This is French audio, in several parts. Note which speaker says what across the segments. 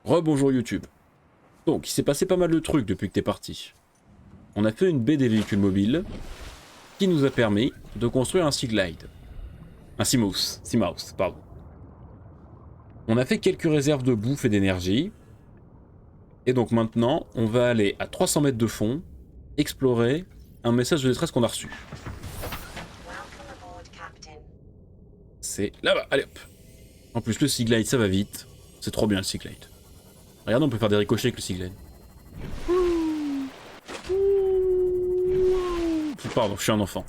Speaker 1: Rebonjour YouTube. Donc, il s'est passé pas mal de trucs depuis que t'es parti. On a fait une baie des véhicules mobiles qui nous a permis de construire un Sea Glide. Un Seamouse, pardon. On a fait quelques réserves de bouffe et d'énergie. Et donc maintenant, on va aller à 300 mètres de fond, explorer un message de détresse qu'on a reçu. C'est là-bas, allez hop. En plus, le Sea Glide, ça va vite. C'est trop bien le Sea Glide. Regarde, on peut faire des ricochets avec le Sea Glide. Pardon, je suis un enfant.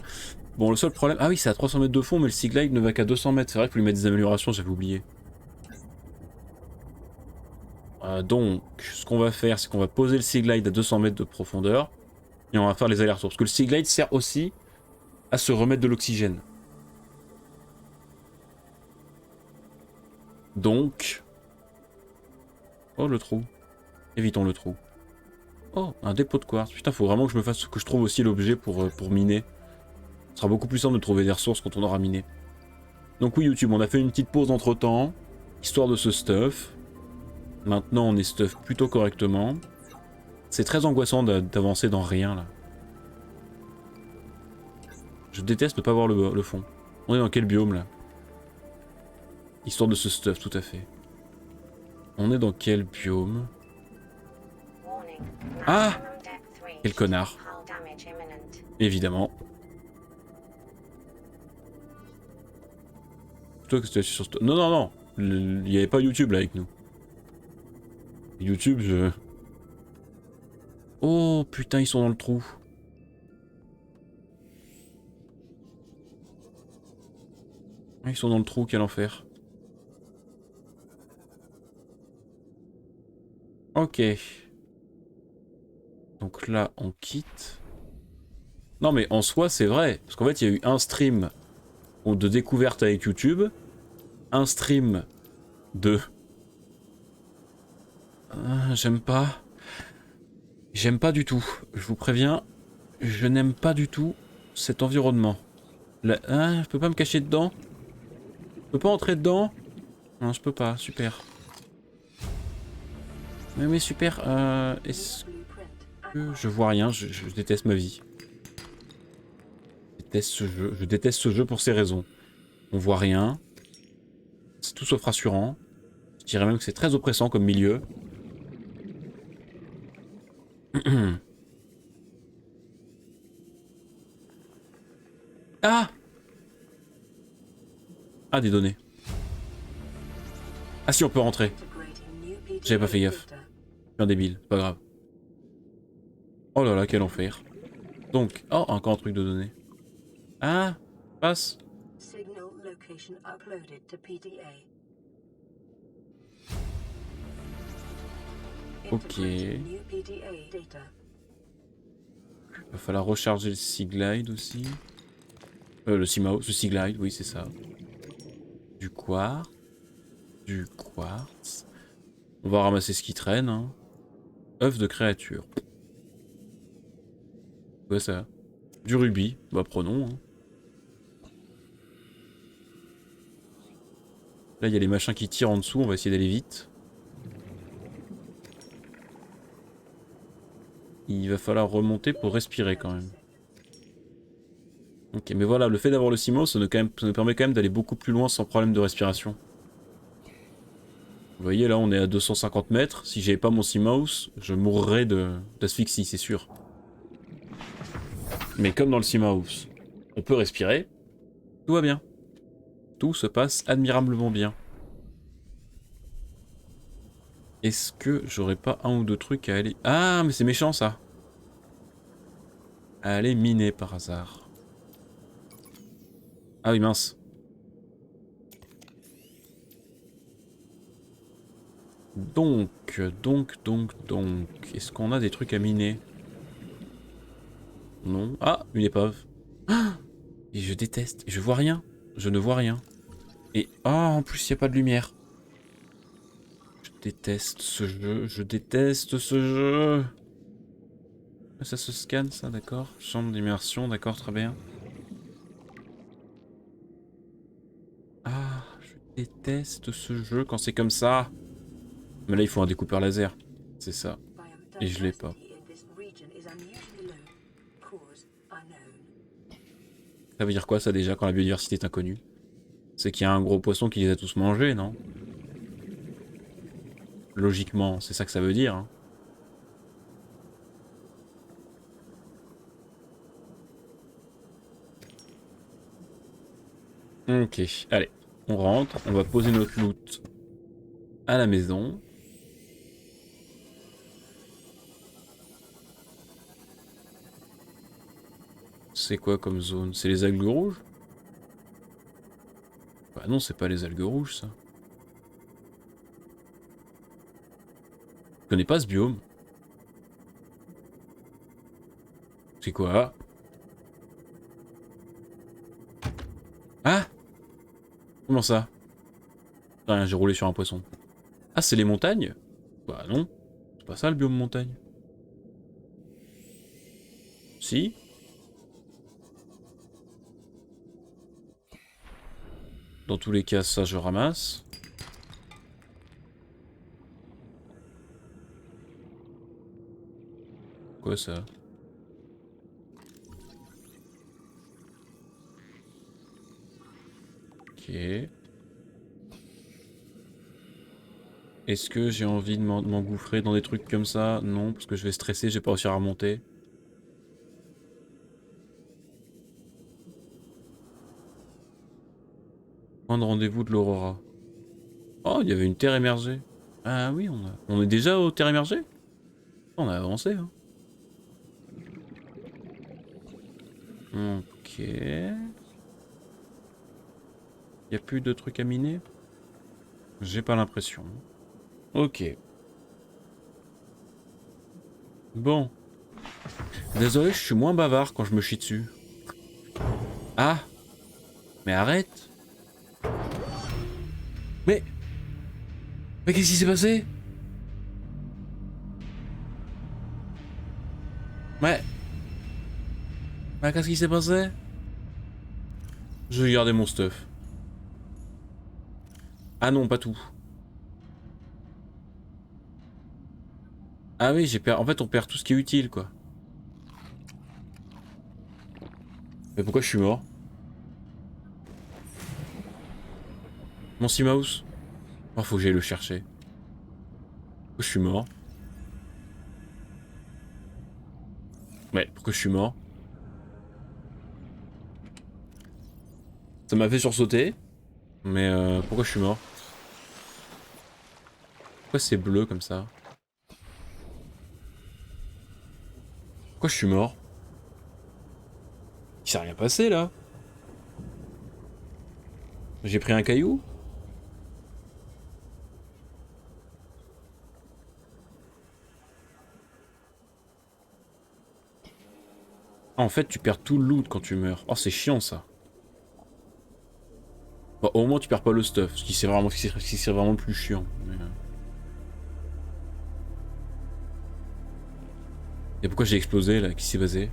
Speaker 1: Bon, le seul problème... Ah oui, c'est à 300 mètres de fond, mais le Sea Glide ne va qu'à 200 mètres. C'est vrai qu'il faut lui mettre des améliorations, j'avais oublié. Donc, ce qu'on va faire, c'est qu'on va poser le Sea Glide à 200 mètres de profondeur. Et on va faire les allers-retours. Parce que le Sea Glide sert aussi à se remettre de l'oxygène. Donc... Oh, le trou. Évitons le trou. Oh, un dépôt de quartz. Putain, faut vraiment que je me fasse... que je trouve aussi l'objet pour miner. Ce sera beaucoup plus simple de trouver des ressources quand on aura miné. Donc oui, YouTube, on a fait une petite pause entre-temps, histoire de se stuff. Maintenant, on est stuff plutôt correctement. C'est très angoissant d'avancer dans rien, là. Je déteste ne pas voir le fond. On est dans quel biome, là? Histoire de se stuff, tout à fait. On est dans quel biome? Ah! Quel connard. Évidemment. Toi, que tu as sur... Non, non, non. Il n'y avait pas YouTube, là, avec nous. YouTube, je... Oh, putain, ils sont dans le trou. Ils sont dans le trou, quel enfer. Ok. Donc là, on quitte. Non, mais en soi, c'est vrai. Parce qu'en fait, il y a eu un stream de découverte avec YouTube. Un stream de... j'aime pas. J'aime pas du tout. Je vous préviens, je n'aime pas du tout cet environnement. Là, hein, je peux pas me cacher dedans? Je peux pas entrer dedans? Non, je peux pas. Super. Mais super. Est-ce que je vois rien? Je déteste ma vie. Je déteste ce jeu. Je déteste ce jeu pour ces raisons. On voit rien. C'est tout sauf rassurant. Je dirais même que c'est très oppressant comme milieu. Ah! Ah, des données. Ah si, on peut rentrer. J'avais pas fait gaffe. Je suis un débile, pas grave. Oh là là, quel enfer. Donc, oh, encore un truc de données. Ah, passe. Ok. Va falloir recharger le Sea Glide aussi. Le Sea Glide, oui, c'est ça. Du quartz. Du quartz. On va ramasser ce qui traîne. Hein. œuf de créature. Ouais, ça. Du rubis. Bah, prenons. Hein. Là, il y a les machins qui tirent en dessous. On va essayer d'aller vite. Il va falloir remonter pour respirer quand même. Ok, mais voilà, le fait d'avoir le Simo, ça nous permet quand même d'aller beaucoup plus loin sans problème de respiration. Vous voyez, là, on est à 250 mètres. Si j'avais pas mon Seamouse, je mourrais d'asphyxie, c'est sûr. Mais comme dans le Seamouse, on peut respirer, tout va bien. Tout se passe admirablement bien. Est-ce que j'aurais pas un ou deux trucs à aller... Ah, mais c'est méchant, ça. À aller miner, par hasard. Ah oui, mince. Donc... Est-ce qu'on a des trucs à miner? Non. Ah, une épave. Ah, et je déteste. Je vois rien. Je ne vois rien. Et... Ah, en plus, il n'y a pas de lumière. Je déteste ce jeu. Je déteste ce jeu. Ça se scanne, ça, d'accord. Chambre d'immersion, d'accord, très bien. Ah, je déteste ce jeu quand c'est comme ça. Mais là, il faut un découpeur laser. C'est ça. Et je l'ai pas. Ça veut dire quoi ça déjà quand la biodiversité est inconnue? C'est qu'il y a un gros poisson qui les a tous mangés, non? Logiquement, c'est ça que ça veut dire. Hein. Ok, allez, on rentre, on va poser notre loot à la maison. C'est quoi comme zone? C'est les algues rouges? Bah non, c'est pas les algues rouges ça. Je connais pas ce biome. C'est quoi? Ah? Comment ça? Rien, j'ai roulé sur un poisson. Ah, c'est les montagnes? Bah non, c'est pas ça le biome montagne. Si? Dans tous les cas, ça je ramasse. Quoi ça? Ok. Est-ce que j'ai envie de m'engouffrer dans des trucs comme ça? Non, parce que je vais stresser, je vais pas réussir à remonter. Point de rendez-vous de l'Aurora. Oh, il y avait une terre émergée. Ah oui, on est déjà aux terres émergées? On a avancé, hein. Ok. Y a plus de trucs à miner? J'ai pas l'impression. Ok. Bon. Désolé, je suis moins bavard quand je me chie dessus. Ah! Mais arrête! Mais... Mais qu'est-ce qui s'est passé? Mais... Mais qu'est-ce qui s'est passé? Je vais garder mon stuff. Ah non, pas tout. Ah oui, j'ai perdu... En fait, on perd tout ce qui est utile, quoi. Mais pourquoi je suis mort? Mon Sea Mouse? Oh, faut que j'aille le chercher. Pourquoi je suis mort? Ouais, pourquoi je suis mort? Ça m'a fait sursauter. Mais pourquoi je suis mort? Pourquoi c'est bleu comme ça? Pourquoi je suis mort? Il s'est rien passé là? J'ai pris un caillou? Ah, en fait, tu perds tout le loot quand tu meurs. Oh, c'est chiant ça. Bon, au moins, tu perds pas le stuff, ce qui c'est vraiment le plus chiant. Mais, Et pourquoi j'ai explosé là? Qu'est-ce qui s'est passé?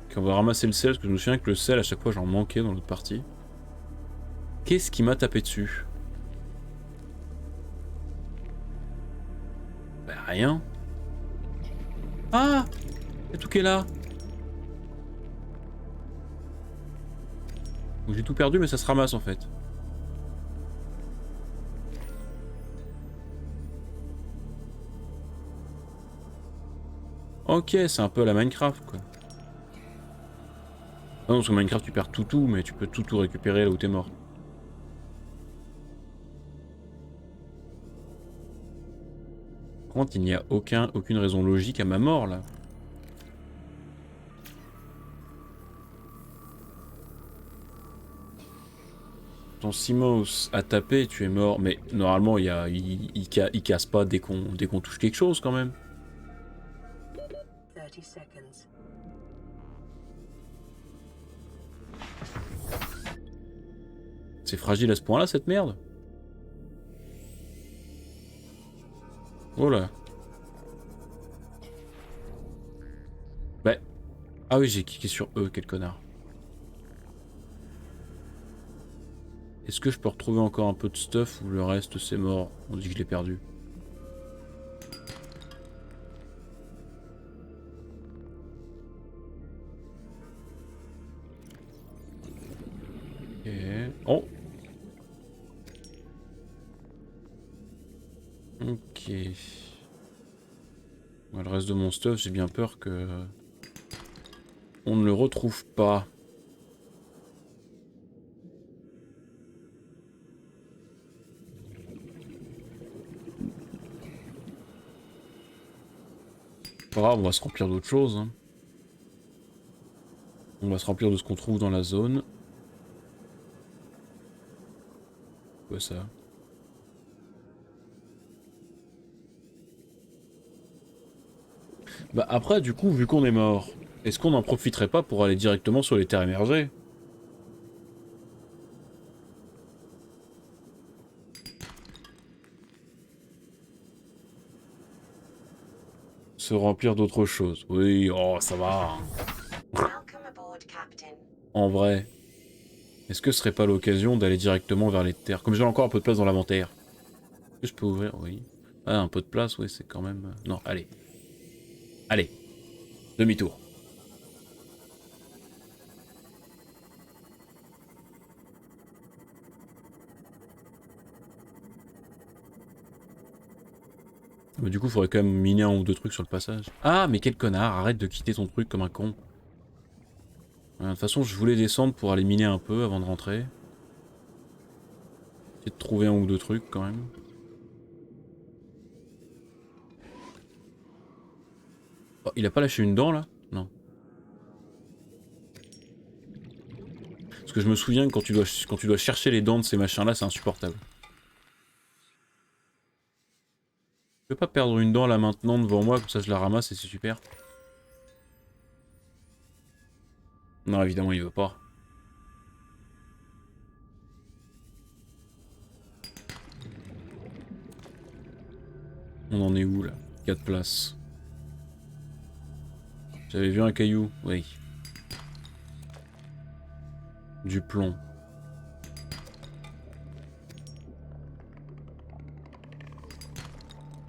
Speaker 1: Ok, on va ramasser le sel, parce que je me souviens que le sel, à chaque fois, j'en manquais dans l'autre partie. Qu'est-ce qui m'a tapé dessus? Bah, rien. Ah! C'est tout qui est là. Donc j'ai tout perdu, mais ça se ramasse en fait. Ok, c'est un peu à la Minecraft quoi. Ah non, sur Minecraft tu perds tout, mais tu peux tout récupérer là où t'es mort. Par contre, il n'y a aucune raison logique à ma mort là. Ton Simos a tapé et tu es mort, mais normalement il casse pas dès qu'on touche quelque chose quand même. C'est fragile à ce point là cette merde. Oh là. Ah oui, j'ai cliqué sur E, quel connard. Est-ce que je peux retrouver encore un peu de stuff ou le reste c'est mort? On dit que je l'ai perdu. Ok. Oh! Ok. Le reste de mon stuff, j'ai bien peur que on ne le retrouve pas. Pas grave, on va se remplir d'autres choses, hein. On va se remplir de ce qu'on trouve dans la zone. Quoi ça? Bah après, du coup, vu qu'on est mort, est-ce qu'on n'en profiterait pas pour aller directement sur les terres émergées? Se remplir d'autres choses. Oui, oh, ça va. En vrai, est-ce que ce serait pas l'occasion d'aller directement vers les terres? Comme j'ai encore un peu de place dans l'inventaire. Est-ce que je peux ouvrir? Oui. Ah, un peu de place, oui, c'est quand même... Non, allez. Allez, demi-tour. Mais du coup, il faudrait quand même miner un ou deux trucs sur le passage. Ah, mais quel connard, arrête de quitter ton truc comme un con. De toute façon, je voulais descendre pour aller miner un peu avant de rentrer. Essayer de trouver un ou deux trucs quand même. Oh, il a pas lâché une dent là? Non. Parce que je me souviens que quand tu dois chercher les dents de ces machins là, c'est insupportable. Je peux pas perdre une dent là maintenant devant moi, comme ça je la ramasse et c'est super. Non, évidemment, il veut pas. On en est où là? 4 places. J'avais vu un caillou, oui. Du plomb.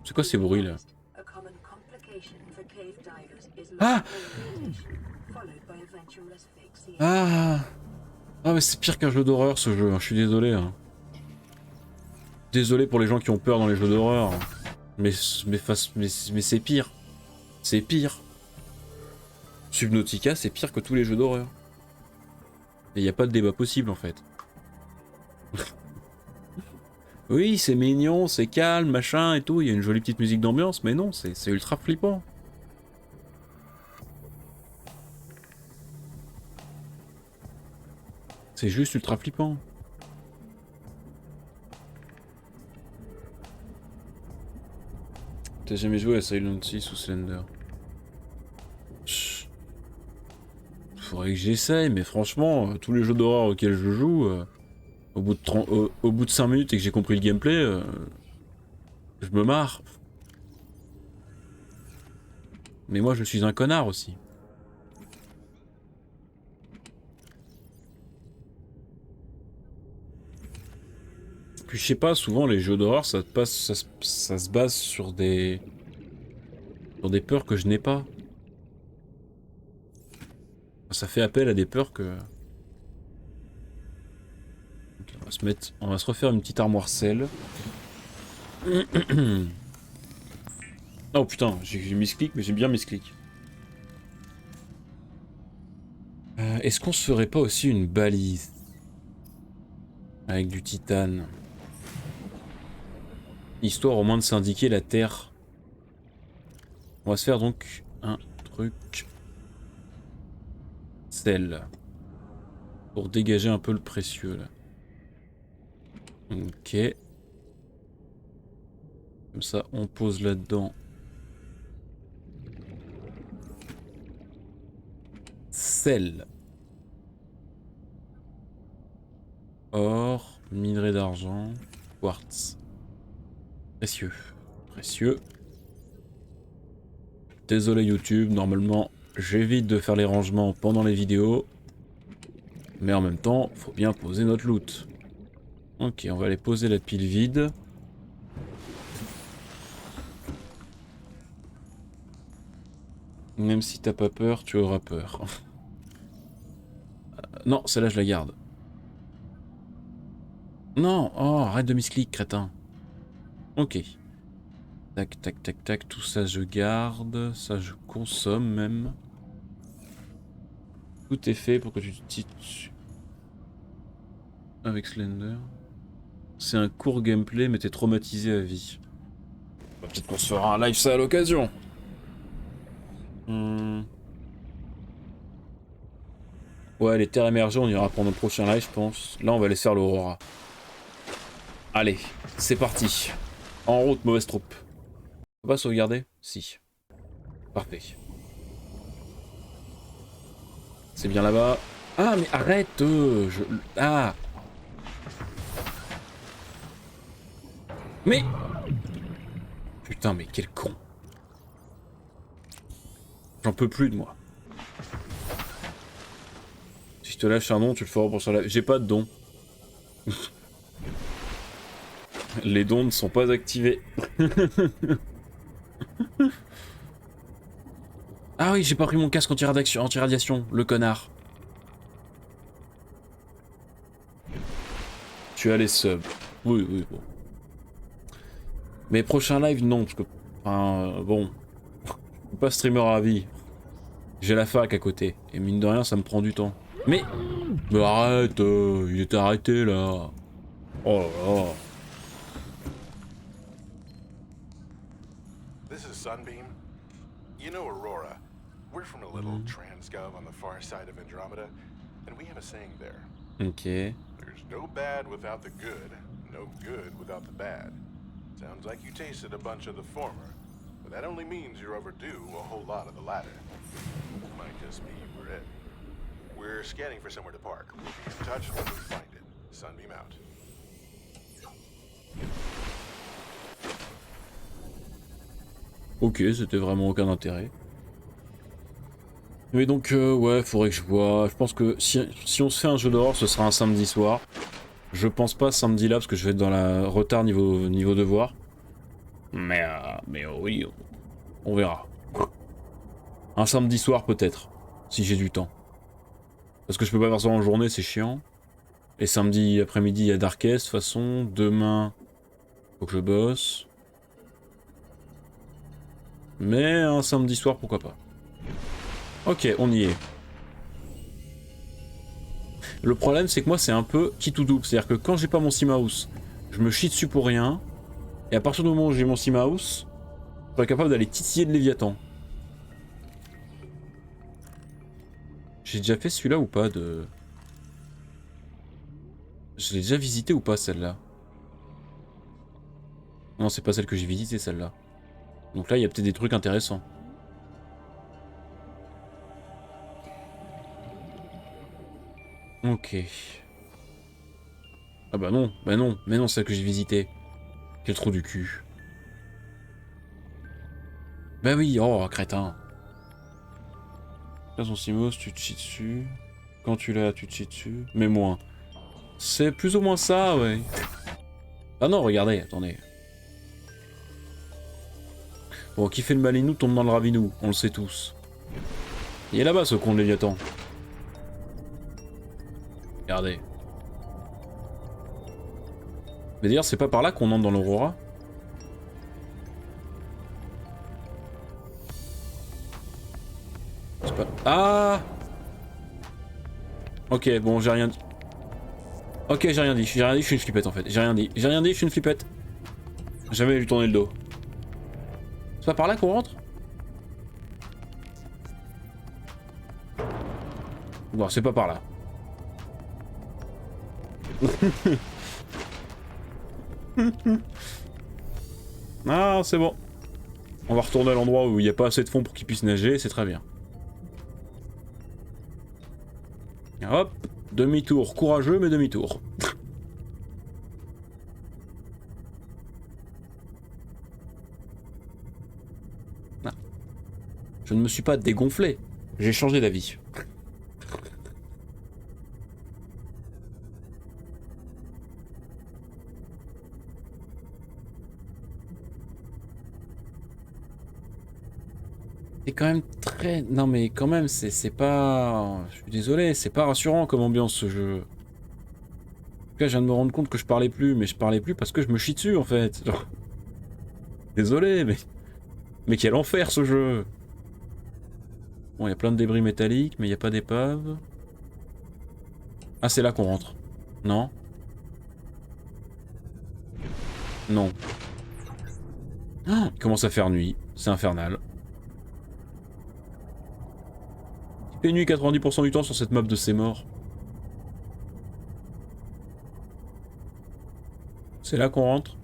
Speaker 1: C'est quoi ces bruits là? Ah! Ah! Ah mais c'est pire qu'un jeu d'horreur ce jeu, hein. Je suis désolé. Hein. Désolé pour les gens qui ont peur dans les jeux d'horreur. Mais c'est pire. C'est pire. Subnautica, c'est pire que tous les jeux d'horreur. Et y a pas de débat possible en fait. Oui, c'est mignon, c'est calme, machin et tout, il y a une jolie petite musique d'ambiance, mais non, c'est ultra flippant. C'est juste ultra flippant. T'as jamais joué à Silent 6 ou Slender? Chut. Faudrait que j'essaye, mais franchement, tous les jeux d'horreur auxquels je joue, au bout de 5 minutes et que j'ai compris le gameplay, je me marre. Mais moi je suis un connard aussi. Puis je sais pas, souvent les jeux d'horreur ça se base sur des peurs que je n'ai pas. Ça fait appel à des peurs que... Okay, on va se refaire une petite armoire sel. Oh putain, j'ai misclick, mais j'ai bien misclick. Est-ce qu'on se ferait pas aussi une balise? Avec du titane. Histoire au moins de s'indiquer la terre. On va se faire donc un truc... sel. Pour dégager un peu le précieux là. Ok. Comme ça, on pose là-dedans. Sel. Or, minerai d'argent, quartz. Précieux. Précieux. Désolé YouTube, normalement, j'évite de faire les rangements pendant les vidéos. Mais en même temps, faut bien poser notre loot. Ok, on va aller poser la pile vide. Même si t'as pas peur, tu auras peur. Non, celle-là je la garde. Non, oh, arrête de misclick, crétin. Ok. Tac, tac, tac, tac, tout ça je garde, ça je consomme même. Tout est fait pour que tu te tues avec Slender. C'est un court gameplay, mais t'es traumatisé à vie. Bah, peut-être qu'on se fera un live ça à l'occasion. Ouais, les terres émergées, on ira pour notre prochain live, je pense. Là, on va aller faire l'Aurora. Allez, c'est parti. En route, mauvaise troupe. On va pas sauvegarder? Si. Parfait. C'est bien là-bas. Ah, mais arrête Ah. Mais... Putain, mais quel con. J'en peux plus de moi. Si je te lâche un don, tu le feras pour sur la... J'ai pas de don. Les dons ne sont pas activés. Ah oui, j'ai pas pris mon casque anti-radiation, le connard. Tu as les subs. Oui, oui, bon. Mais prochain live, non, parce que... Enfin, bon... Je suis pas streamer à vie. J'ai la fac à côté. Et mine de rien, ça me prend du temps. Mais arrête, il était arrêté, là. Oh là là.
Speaker 2: This is Sunbeam. You know Aurora. We're from a little transgov on the far side of Andromeda, and we have a saying there.
Speaker 1: Ok.
Speaker 2: There's no bad without the good, no good without the bad. Sounds like you tasted a bunch of the former, but that only means you're overdue a whole lot of the latter. Might just be you were it. We're scanning for somewhere to park. We'll be in touch when we find it. Sunbeam out.
Speaker 1: Ok, c'était vraiment aucun intérêt. Mais donc, ouais, faudrait que je vois. Je pense que si on se fait un jeu d'horreur, ce sera un samedi soir. Je pense pas samedi là, parce que je vais être dans la retard niveau devoir. Mais oui, on verra. Un samedi soir peut-être, si j'ai du temps. Parce que je peux pas faire ça en journée, c'est chiant. Et samedi après-midi, il y a Darkest, de toute façon. Demain, faut que je bosse. Mais un samedi soir, pourquoi pas. Ok, on y est. Le problème, c'est que moi, c'est un peu qui tout double. C'est-à-dire que quand j'ai pas mon Seamouse, je me chie dessus pour rien. Et à partir du moment où j'ai mon Seamouse, je serai capable d'aller titiller de Léviathan. J'ai déjà fait celui-là ou pas de... Je l'ai déjà visité ou pas celle-là? Non, c'est pas celle que j'ai visitée celle-là. Donc là, il y a peut-être des trucs intéressants. Ok. Ah bah non, mais non, c'est celle que j'ai visitée. Quel trou du cul. Bah oui, oh, crétin. Là, son Simos, tu te chies dessus. Quand tu l'as, tu te chies dessus. Mais moins. C'est plus ou moins ça, ouais. Ah non, regardez, attendez. Bon, qui fait le malinou tombe dans le ravinou, on le sait tous. Il est là-bas, ce con de Léviathan. Regardez. Mais d'ailleurs, c'est pas par là qu'on entre dans l'Aurora? C'est pas... Ah! Ok, bon, j'ai rien dit. Ok, j'ai rien dit, je suis une flippette en fait. J'ai rien dit, je suis une flippette. Jamais lui tourner le dos. C'est pas par là qu'on rentre? Bon, c'est pas par là. Ah, c'est bon. On va retourner à l'endroit où il n'y a pas assez de fond pour qu'il puisse nager, c'est très bien. Hop, demi-tour, courageux mais demi-tour. Ah. Je ne me suis pas dégonflé. J'ai changé d'avis. C'est quand même très... Non mais quand même, c'est pas... Je suis désolé, c'est pas rassurant comme ambiance ce jeu. En tout cas, je viens de me rendre compte que je parlais plus, mais je parlais plus parce que je me chie dessus en fait. Genre... Désolé, mais... Mais quel enfer ce jeu! Bon, il y a plein de débris métalliques, mais il n'y a pas d'épave. Ah, c'est là qu'on rentre. Non? Non. Ah, il commence à faire nuit. C'est infernal. Il fait nuit 90% du temps sur cette map de C'est mort. C'est là qu'on rentre.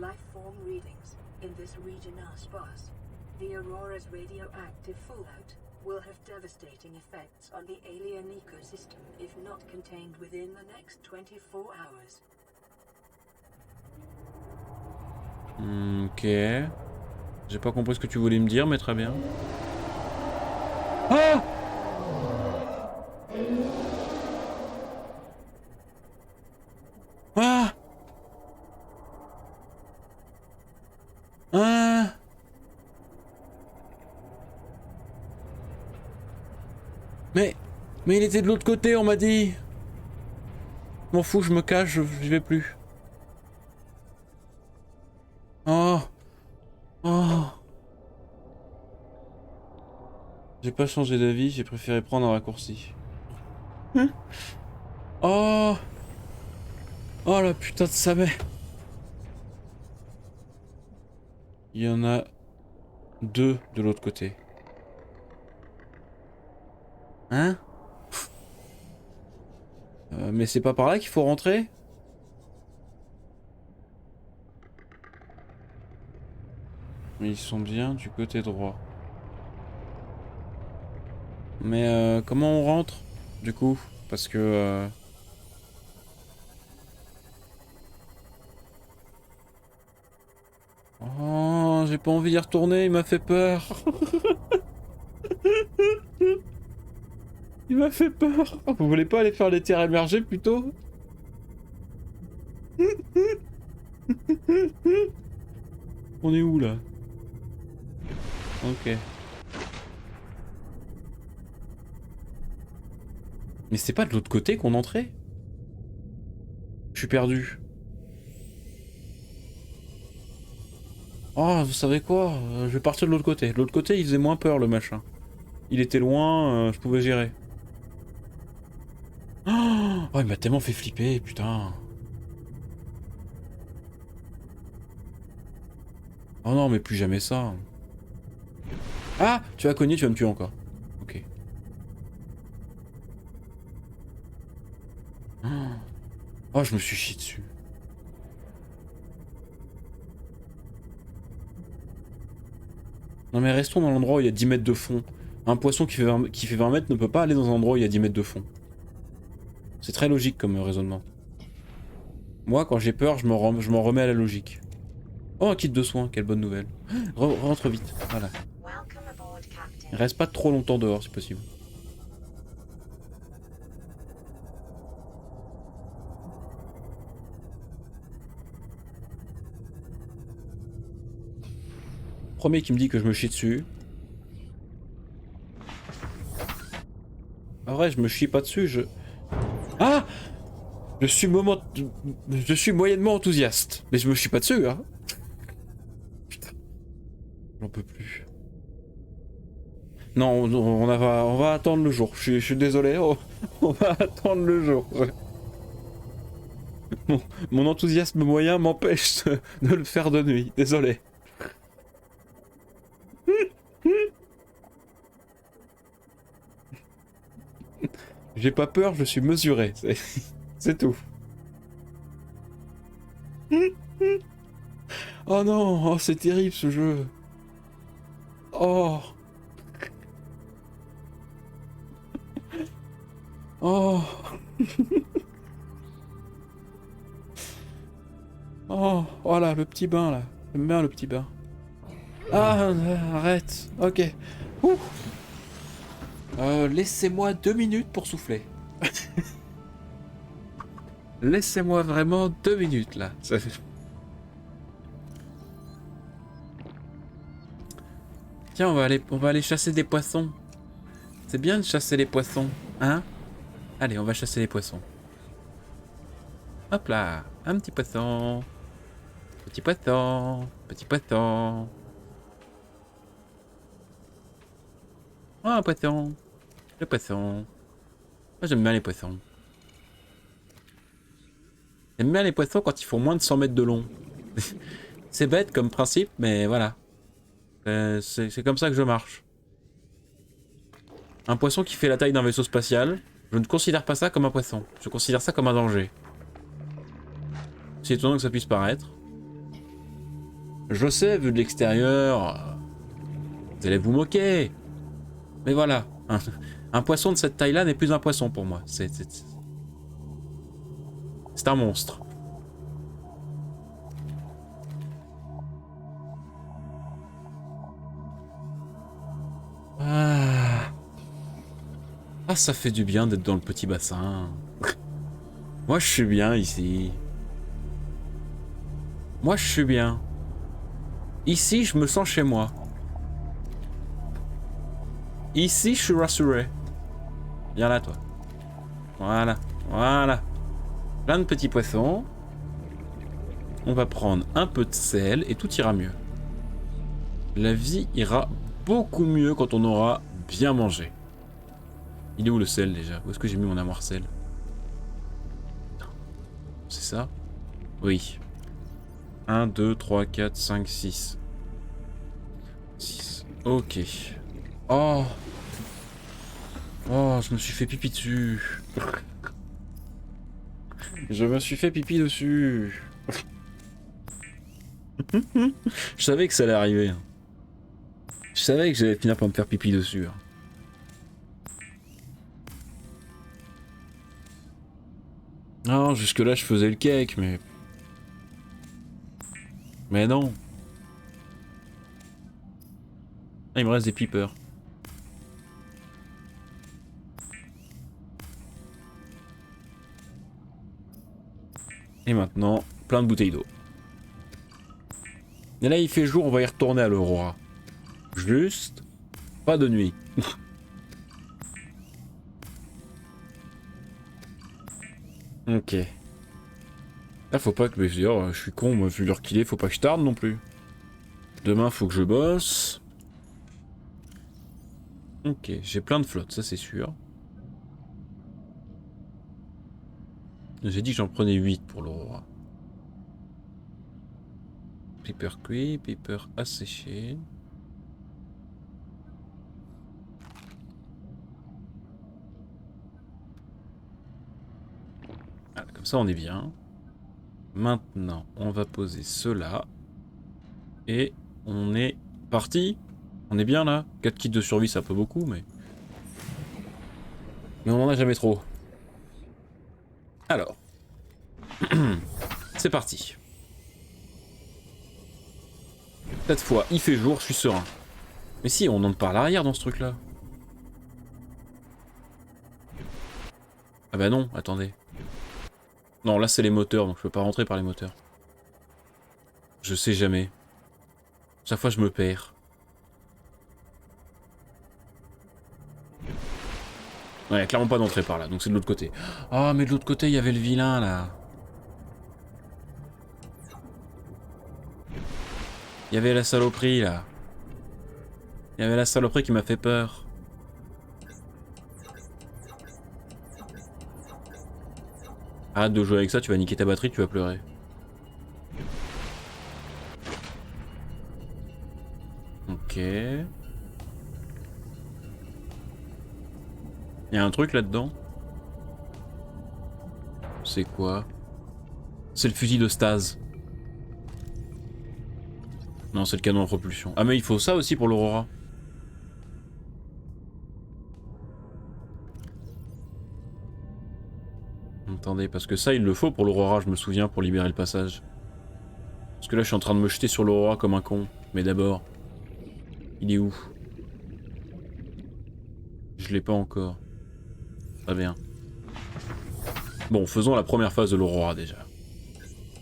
Speaker 3: Lifeform readings in this region are sparse. The Aurora's radioactive fallout will have devastating effects on the alien ecosystem if not contained within the next 24 hours.
Speaker 1: Ok. J'ai pas compris ce que tu voulais me dire, mais très bien. Ah! Ah! Ah! Mais il était de l'autre côté, on m'a dit. M'en fous, je me cache, je vais plus. Oh! Oh! J'ai pas changé d'avis, j'ai préféré prendre un raccourci. Oh! Oh la putain de sa mère! Il y en a deux de l'autre côté. Hein? Mais c'est pas par là qu'il faut rentrer? Ils sont bien du côté droit. Mais comment on rentre du coup? Parce que... Oh, j'ai pas envie d'y retourner, il m'a fait peur. Il m'a fait peur. Oh, vous voulez pas aller faire les terres émergées plutôt? On est où là? Ok. Mais c'est pas de l'autre côté qu'on entrait? Je suis perdu. Oh, vous savez quoi? Je vais partir de l'autre côté. De l'autre côté, il faisait moins peur le machin. Il était loin, je pouvais gérer. Oh, il m'a tellement fait flipper, putain. Oh non, mais plus jamais ça. Ah, tu vas cogner, tu vas me tuer encore. Ok. Oh, je me suis chié dessus. Non mais restons dans l'endroit où il y a 10 mètres de fond. Un poisson qui fait 20 mètres ne peut pas aller dans un endroit où il y a 10 mètres de fond. C'est très logique comme raisonnement. Moi, quand j'ai peur, je m'en remets à la logique. Oh, un kit de soins, quelle bonne nouvelle. Rentre vite, voilà. Reste pas trop longtemps dehors si possible. Premier qui me dit que je me chie dessus. En vrai, je me chie pas dessus, je... Ah! Je suis moyennement enthousiaste. Mais je me chie pas dessus, hein. Putain. J'en peux plus. Non, on va attendre le jour. Je suis désolé, on va attendre le jour. Mon enthousiasme moyen m'empêche de le faire de nuit. Désolé. J'ai pas peur, je suis mesuré. C'est tout. Oh non, oh, c'est terrible ce jeu. Oh. Oh. Oh, voilà, le petit bain là. J'aime bien le petit bain. Ah, arrête. Ok. Ouh. Laissez-moi 2 minutes pour souffler. Laissez-moi vraiment 2 minutes là. Ça fait... Tiens, on va aller chasser des poissons. C'est bien de chasser les poissons, hein? Allez, on va chasser les poissons. Hop là, un petit poisson. Petit poisson, petit poisson. Oh, un poisson. Le poisson. Moi, j'aime bien les poissons. J'aime bien les poissons quand ils font moins de 100 mètres de long. C'est bête comme principe, mais voilà. C'est comme ça que je marche. Un poisson qui fait la taille d'un vaisseau spatial, je ne considère pas ça comme un poisson. Je considère ça comme un danger. C'est étonnant que ça puisse paraître. Je sais, vu de l'extérieur, vous allez vous moquer. Mais voilà, un poisson de cette taille-là n'est plus un poisson pour moi. C'est un monstre. Ah, ça fait du bien d'être dans le petit bassin. Moi, je suis bien ici. Moi, je suis bien. Ici, je me sens chez moi. Ici, je suis rassuré. Viens là, toi. Voilà, voilà. Plein de petits poissons. On va prendre un peu de sel et tout ira mieux. La vie ira beaucoup mieux quand on aura bien mangé. Il est où le sel déjà? Où est-ce que j'ai mis mon armoire sel? C'est ça? Oui. 1, 2, 3, 4, 5, 6. 6. Ok. Oh. Oh, je me suis fait pipi dessus. Je me suis fait pipi dessus. Je savais que ça allait arriver. Je savais que j'allais finir par me faire pipi dessus. Non, jusque là je faisais le cake, mais... Mais non. Ah, il me reste des peepers. Et maintenant, plein de bouteilles d'eau. Et là il fait jour, on va y retourner à l'Aurora. Juste, pas de nuit. Ok. Là faut pas que... je suis con, moi, vu l'heure qu'il est, faut pas que je tarde non plus. Demain faut que je bosse. Ok, j'ai plein de flottes, ça c'est sûr. J'ai dit que j'en prenais 8 pour l'Aurora. Piper cuit, piper asséché. Voilà, comme ça on est bien. Maintenant, on va poser cela. Et on est parti. On est bien là. 4 kits de survie, c'est un peu beaucoup, mais... Mais on en a jamais trop. Alors. C'est parti. Cette fois, il fait jour, je suis serein. Mais si, on entre par l'arrière dans ce truc-là. Ah bah non, attendez. Non, là c'est les moteurs, donc je peux pas rentrer par les moteurs. Je sais jamais. Chaque fois je me perds. Ouais, clairement pas d'entrée par là, donc c'est de l'autre côté. Ah, mais de l'autre côté, il y avait le vilain, là. Il y avait la saloperie, là. Il y avait la saloperie qui m'a fait peur. Arrête de jouer avec ça, tu vas niquer ta batterie, tu vas pleurer. Ok. Il y a un truc là-dedans. C'est quoi? C'est le fusil de stase. Non, c'est le canon à propulsion. Ah mais il faut ça aussi pour l'Aurora. Attendez, parce que ça il le faut pour l'Aurora, je me souviens, pour libérer le passage. Parce que là je suis en train de me jeter sur l'Aurora comme un con. Mais d'abord, il est où? Je l'ai pas encore. Très bien. Bon, faisons la première phase de l'Aurora déjà.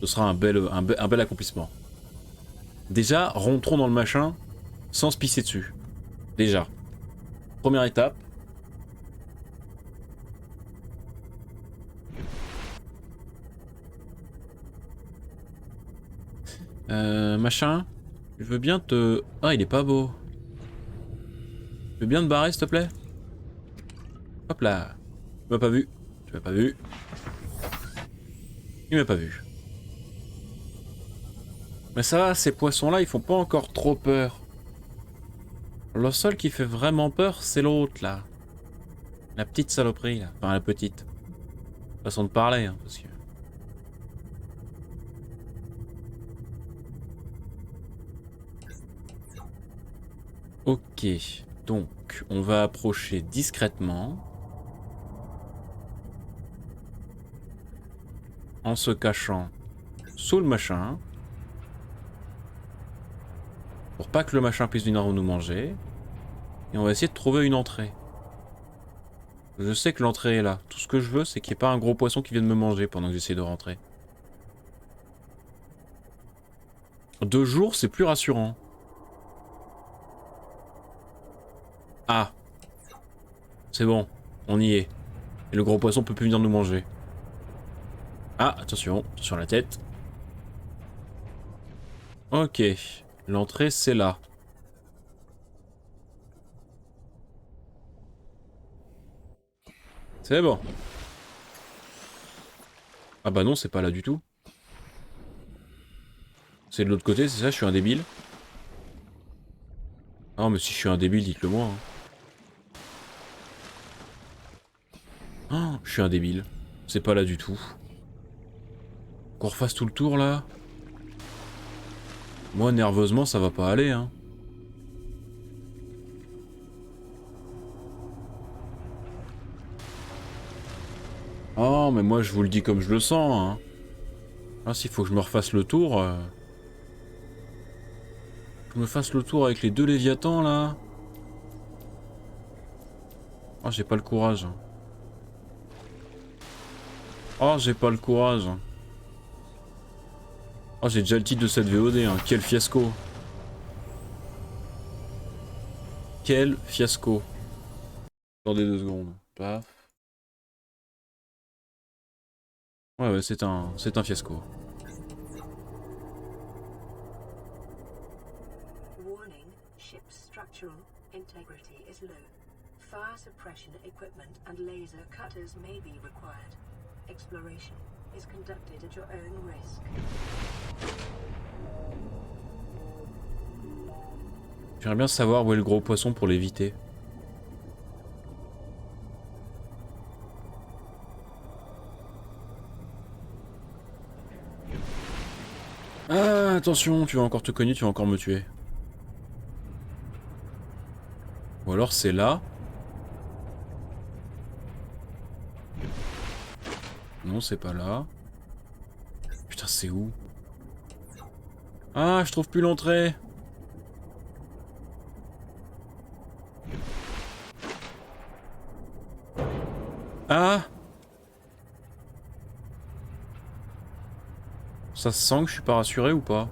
Speaker 1: Ce sera un bel accomplissement. Déjà, rentrons dans le machin sans se pisser dessus. Déjà. Première étape. Machin. Je veux bien te... Ah, il est pas beau. Tu veux bien te barrer, s'il te plaît? Hop là. Tu m'as pas vu. Tu m'as pas vu. Il m'a pas vu. Mais ça va, ces poissons-là, ils font pas encore trop peur. Le seul qui fait vraiment peur, c'est l'autre, là. La petite saloperie, là. Enfin, la petite. Façon de parler, hein, parce que... Ok. Donc, on va approcher discrètement. En se cachant sous le machin. Pour pas que le machin puisse venir nous manger. Et on va essayer de trouver une entrée. Je sais que l'entrée est là. Tout ce que je veux, c'est qu'il n'y ait pas un gros poisson qui vienne me manger pendant que j'essaie de rentrer. 2 jours, c'est plus rassurant. Ah. C'est bon, on y est. Et le gros poisson peut plus venir nous manger. Ah, attention, sur la tête. Ok, l'entrée c'est là. C'est bon. Ah bah non, c'est pas là du tout. C'est de l'autre côté, c'est ça, je suis un débile. Ah mais si je suis un débile, dites-le moi. Hein. Oh, je suis un débile. C'est pas là du tout. Qu'on refasse tout le tour là. Moi nerveusement ça va pas aller hein. Oh mais moi je vous le dis comme je le sens hein. Là s'il faut que je me refasse le tour. Que je me fasse le tour avec les 2 Léviathans là. Oh j'ai pas le courage. Oh j'ai pas le courage. Oh j'ai déjà le titre de cette VOD hein. Quel fiasco. Quel fiasco. Attendez 2 secondes. Paf. Ouais c'est un fiasco.
Speaker 3: Warning, ship's structural integrity is low. Fire suppression equipment and laser cutters may be required. Exploration is conducted at your own risk.
Speaker 1: J'aimerais bien savoir où est le gros poisson pour l'éviter. Ah, attention, tu vas encore te cogner, tu vas encore me tuer. Ou alors c'est là. Non, c'est pas là. Putain, c'est où? Ah, je trouve plus l'entrée. Ah! Ça se sent que je suis pas rassuré ou pas?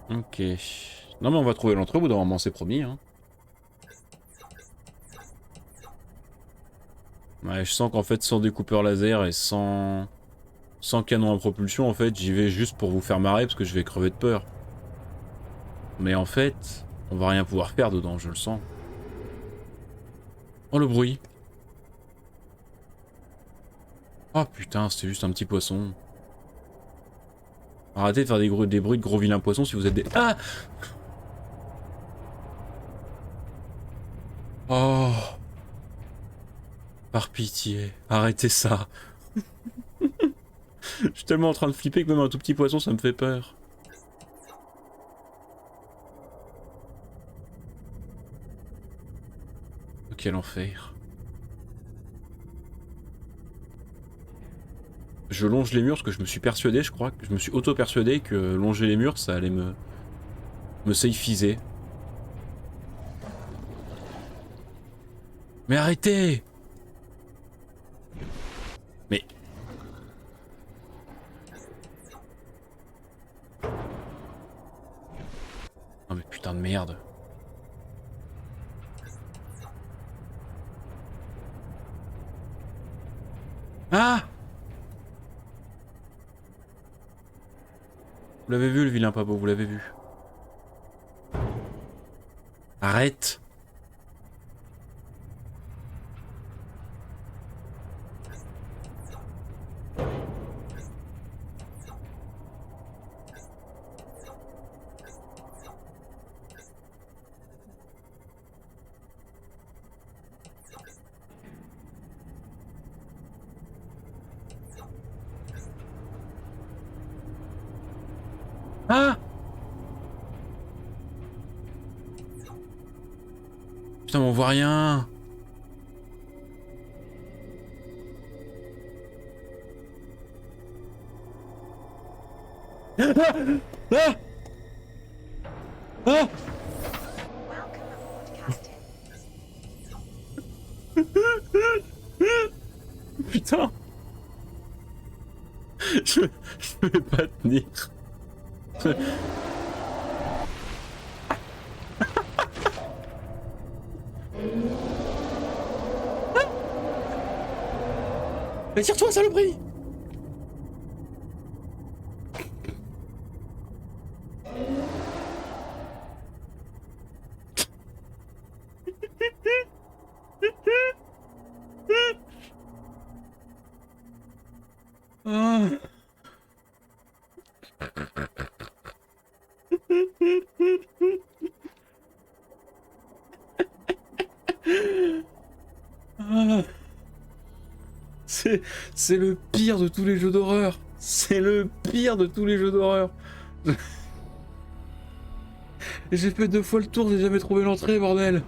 Speaker 1: Ok. Non mais on va trouver l'entrée au bout d'un moment, c'est promis. Hein. Ouais, je sens qu'en fait sans découpeur laser et sans canon à propulsion, en fait j'y vais juste pour vous faire marrer parce que je vais crever de peur. Mais en fait, on va rien pouvoir faire dedans, je le sens. Oh le bruit. Oh putain, c'était juste un petit poisson. Arrêtez de faire des bruits de gros vilains poissons si vous êtes des... Ah! Oh! Par pitié, arrêtez ça. Je suis tellement en train de flipper que même un tout petit poisson ça me fait peur. Oh, quel enfer. Je longe les murs parce que je me suis persuadé, je crois, que je me suis auto-persuadé que longer les murs ça allait me Me safeiser. Mais arrêtez! Mais... Oh mais putain de merde. Ah! Vous l'avez vu le vilain pas beau, vous l'avez vu. Arrête! Ah! Putain, mais on voit rien! Ah! Ah! Ah!
Speaker 3: Welcome aboard, Captain.
Speaker 1: Putain! Je vais pas tenir. Mais tire-toi, saloperie! Ah. Ah. C'est le pire de tous les jeux d'horreur. C'est le pire de tous les jeux d'horreur. J'ai fait 2 fois le tour, j'ai jamais trouvé l'entrée, bordel.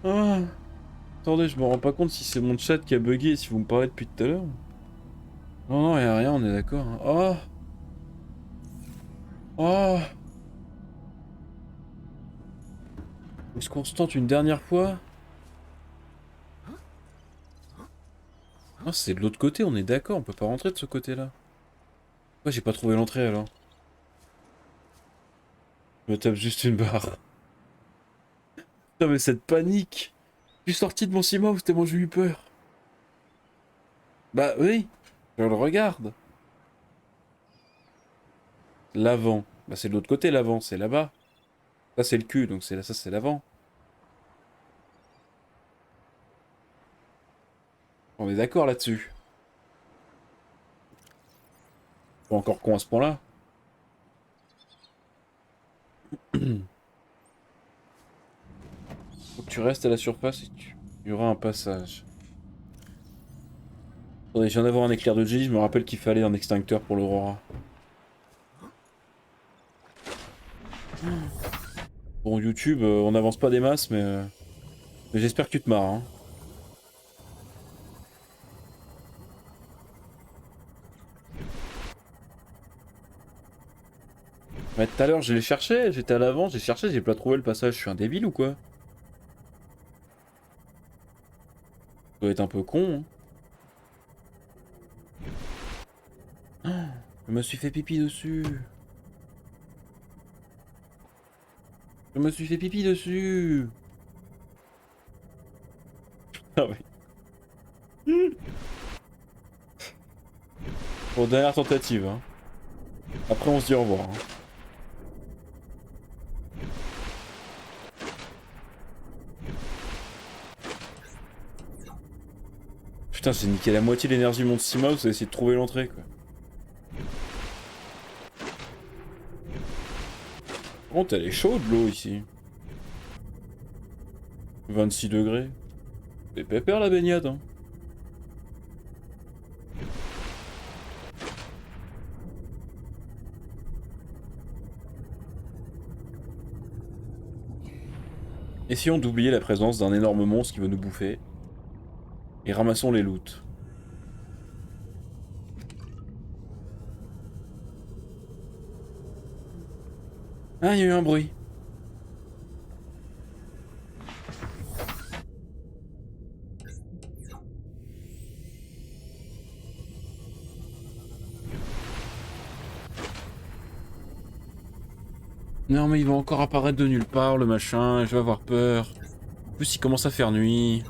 Speaker 1: Ah. Attendez, je me rends pas compte si c'est mon chat qui a bugué, si vous me parlez depuis tout à l'heure. Non, non, y'a rien, on est d'accord. Hein. Oh. Oh. Est-ce qu'on se tente une dernière fois? Non, c'est de l'autre côté, on est d'accord, on peut pas rentrer de ce côté-là. Pourquoi j'ai pas trouvé l'entrée alors? Je me tape juste une barre. Putain, mais cette panique! Je suis sorti de mon ciment, c'était tellement j'ai eu peur. Bah oui, je le regarde. L'avant. Bah c'est de l'autre côté l'avant, c'est là-bas. Ça c'est le cul, donc c'est là, ça c'est l'avant. On est d'accord là-dessus. Pas encore con à ce point-là. Faut que tu restes à la surface et il y aura un passage. Attendez, je viens d'avoir un éclair de génie, je me rappelle qu'il fallait un extincteur pour l'Aurora. Bon, YouTube, on n'avance pas des masses, mais j'espère que tu te marres. Hein. Mais tout à l'heure, je l'ai cherché, j'étais à l'avant, j'ai cherché, j'ai pas trouvé le passage. Je suis un débile ou quoi? Ça doit être un peu con. Hein. Oh, je me suis fait pipi dessus. Je me suis fait pipi dessus. Ah oui. Bon, dernière tentative. Hein. Après, on se dit au revoir. Hein. Putain, j'ai niqué la moitié de l'énergie de mon Steamhouse, j'ai essayé de trouver l'entrée quoi. Par contre, elle est chaude l'eau ici. 26 degrés. C'est pépère la baignade. Hein. Essayons d'oublier la présence d'un énorme monstre qui veut nous bouffer. Et ramassons les loots. Ah, il y a eu un bruit. Non mais il va encore apparaître de nulle part le machin, je vais avoir peur. En plus il commence à faire nuit.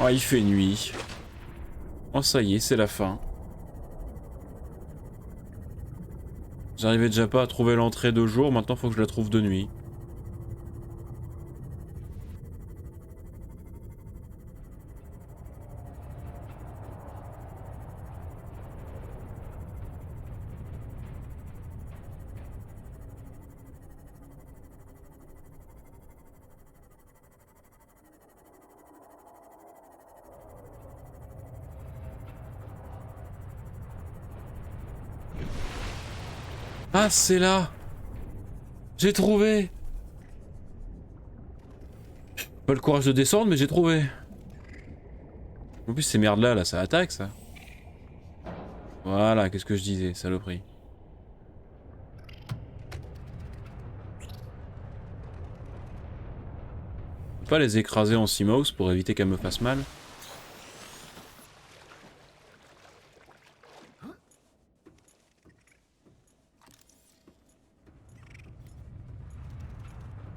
Speaker 1: Oh il fait nuit. Oh ça y est, c'est la fin. J'arrivais déjà pas à trouver l'entrée de jour, maintenant faut que je la trouve de nuit. Ah c'est là. J'ai trouvé. Pas le courage de descendre mais j'ai trouvé. En plus ces merdes là, ça attaque ça. Voilà, qu'est-ce que je disais, saloperie. Faut pas les écraser en CMOS pour éviter qu'elles me fassent mal.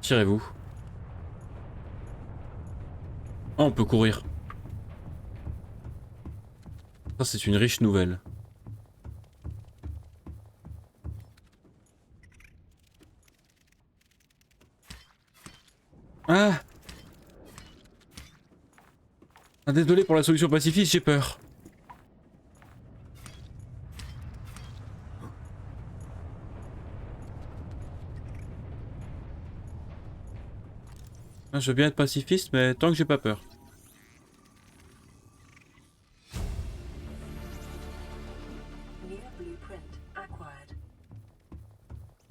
Speaker 1: Tirez-vous. Oh, on peut courir. Ça, c'est une riche nouvelle. Ah! Ah, désolé pour la solution pacifiste, j'ai peur. Ah, je veux bien être pacifiste, mais tant que j'ai pas peur.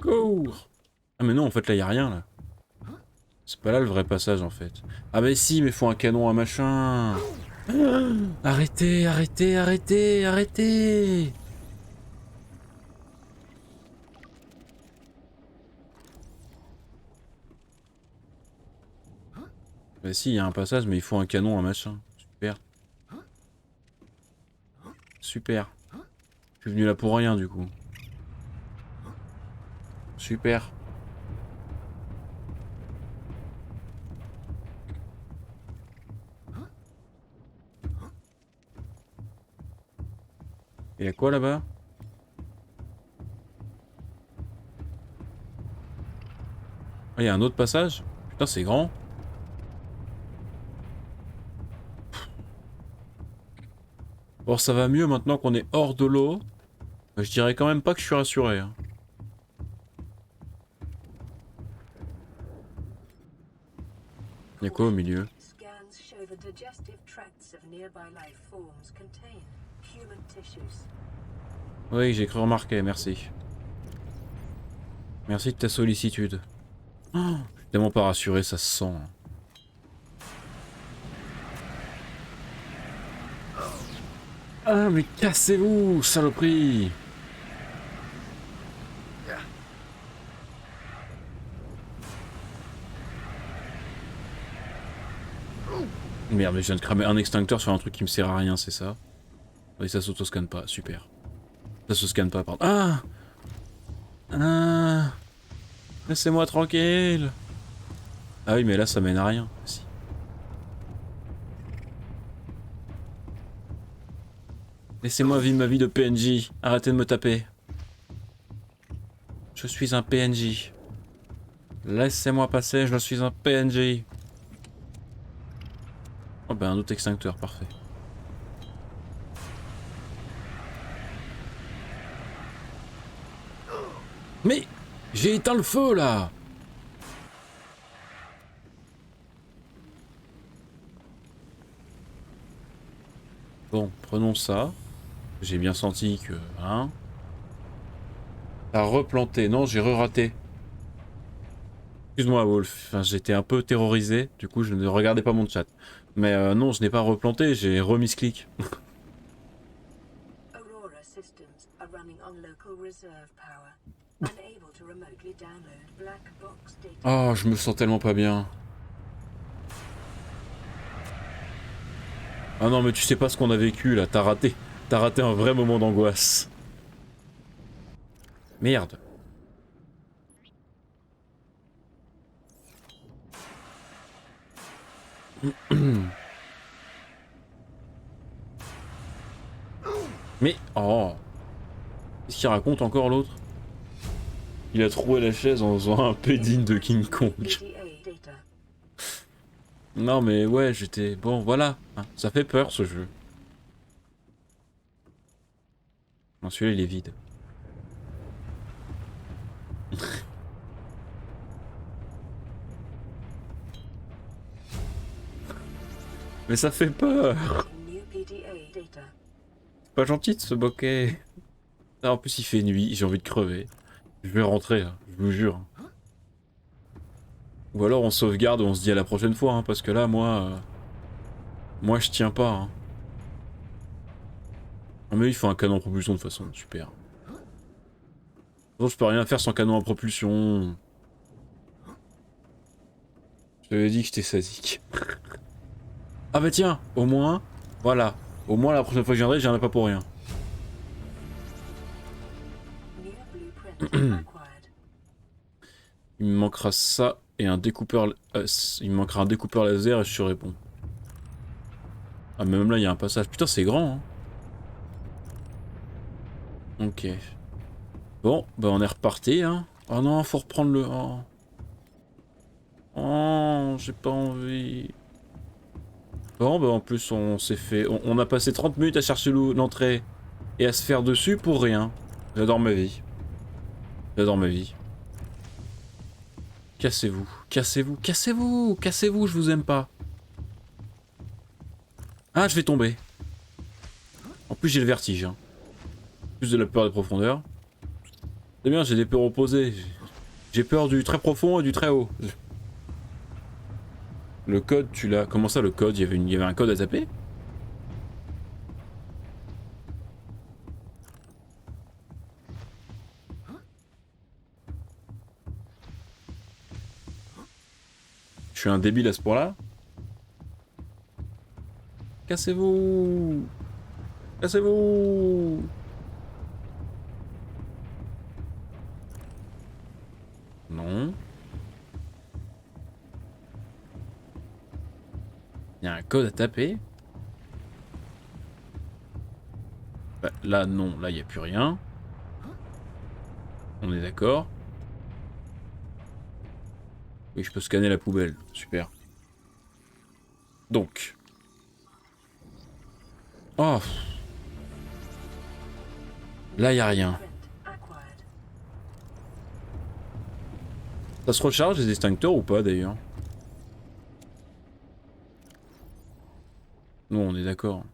Speaker 1: Cours! Ah mais non, en fait là y a rien là. C'est pas là le vrai passage en fait. Ah bah si, mais faut un canon, un machin. Ah, arrêtez, arrêtez, arrêtez, arrêtez! Bah si, il y a un passage, mais il faut un canon, un machin. Super. Super. Je suis venu là pour rien du coup. Super. Et y'a quoi là-bas? Ah, y'a un autre passage? Putain, c'est grand. Bon, ça va mieux maintenant qu'on est hors de l'eau. Mais je dirais quand même pas que je suis rassuré. Hein. Y'a quoi au milieu? Oui, j'ai cru remarquer, merci. Merci de ta sollicitude. Oh, je suis tellement pas rassuré, ça se sent. Ah, mais cassez-vous, saloperie! Merde, mais je viens de cramer un extincteur sur un truc qui me sert à rien, c'est ça? Oui, ça s'auto-scanne pas, super. Ça se scanne pas, pardon. Ah! Ah! Laissez-moi tranquille! Ah oui, mais là, ça mène à rien. Si. Laissez-moi vivre ma vie de PNJ. Arrêtez de me taper. Je suis un PNJ. Laissez-moi passer, je suis un PNJ. Oh ben un autre extincteur, parfait. Mais j'ai éteint le feu là. Bon, prenons ça. J'ai bien senti que... Hein. T'as replanté. Non, j'ai re-raté. Excuse-moi, Wolf. Enfin, j'étais un peu terrorisé. Du coup, je ne regardais pas mon chat. Mais non, je n'ai pas replanté. J'ai remis ce clic.
Speaker 3: Aurora systems are running on local reserve power, unable to remotely download black box data.
Speaker 1: Oh, je me sens tellement pas bien. Ah non, mais tu sais pas ce qu'on a vécu là. T'as raté. T'as raté un vrai moment d'angoisse. Merde. Mais... Oh. Qu'est-ce qu'il raconte encore l'autre? Il a trouvé la chaise en faisant un pédine de King Kong.
Speaker 3: PDA data.
Speaker 1: Non mais ouais, j'étais... Bon, voilà. Hein, ça fait peur ce jeu. Non, celui-là il est vide. Mais ça fait peur.
Speaker 3: New PDA data.
Speaker 1: C'est pas gentil de se moquer. Ah, en plus il fait nuit, j'ai envie de crever. Je vais rentrer, là, je vous jure. Ou alors on sauvegarde et on se dit à la prochaine fois, hein, parce que là, moi je tiens pas. Hein. Ah, mais il faut un canon à propulsion de toute façon, super. Bon, je peux rien faire sans canon à propulsion. Je t'avais dit que j'étais sadique. Ah bah tiens, au moins, voilà. Au moins la prochaine fois que je viendrai, j'en ai pas pour rien.
Speaker 3: New blueprint acquired.
Speaker 1: Il me manquera ça et un découpeur... il me manquera un découpeur laser et je serai bon. Ah mais même là il y a un passage. Putain c'est grand hein. Ok. Bon, bah on est reparti hein. Oh non, faut reprendre le... Oh, oh j'ai pas envie. Bon bah en plus on s'est fait... On a passé 30 minutes à chercher l'entrée et à se faire dessus pour rien. J'adore ma vie. J'adore ma vie. Cassez-vous, cassez-vous, cassez-vous, cassez-vous, je vous aime pas. Ah, je vais tomber. En plus, j'ai le vertige. Hein. Plus de la peur des profondeurs. C'est bien, j'ai des peurs opposées. J'ai peur du très profond et du très haut. Le code, tu l'as... Comment ça, le code? Il y avait un code à taper? Je suis un débile à ce point-là? Cassez-vous! Cassez-vous! Non. Il y a un code à taper? Bah, là, non. Là, il n'y a plus rien. On est d'accord. Oui, je peux scanner la poubelle. Super. Donc. Oh. Là, il n'y a rien.
Speaker 3: Print acquired.
Speaker 1: Ça se recharge les extincteurs ou pas d'ailleurs? Non, on est d'accord.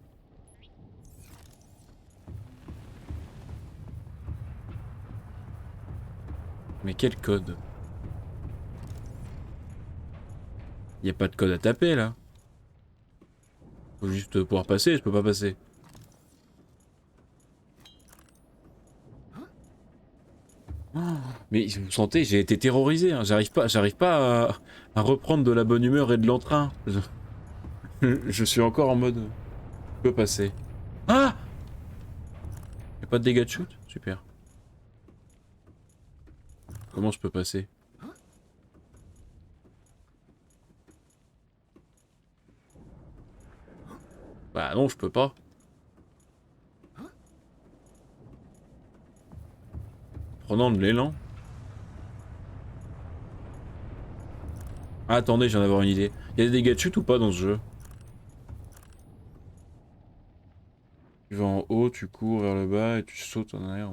Speaker 1: Mais quel code? Y a pas de code à taper là. Faut juste pouvoir passer, je peux pas passer. Oh, mais vous sentez, j'ai été terrorisé. Hein. J'arrive pas à reprendre de la bonne humeur et de l'entrain. Je suis encore en mode. Je peux passer. Ah! Y'a pas de dégâts de shoot? Super. Comment je peux passer? Bah non, je peux pas. Prenant de l'élan. Ah, attendez, j'en avoir une idée. Y'a des dégâts de chute ou pas dans ce jeu? Tu vas en haut, tu cours vers le bas et tu sautes en arrière.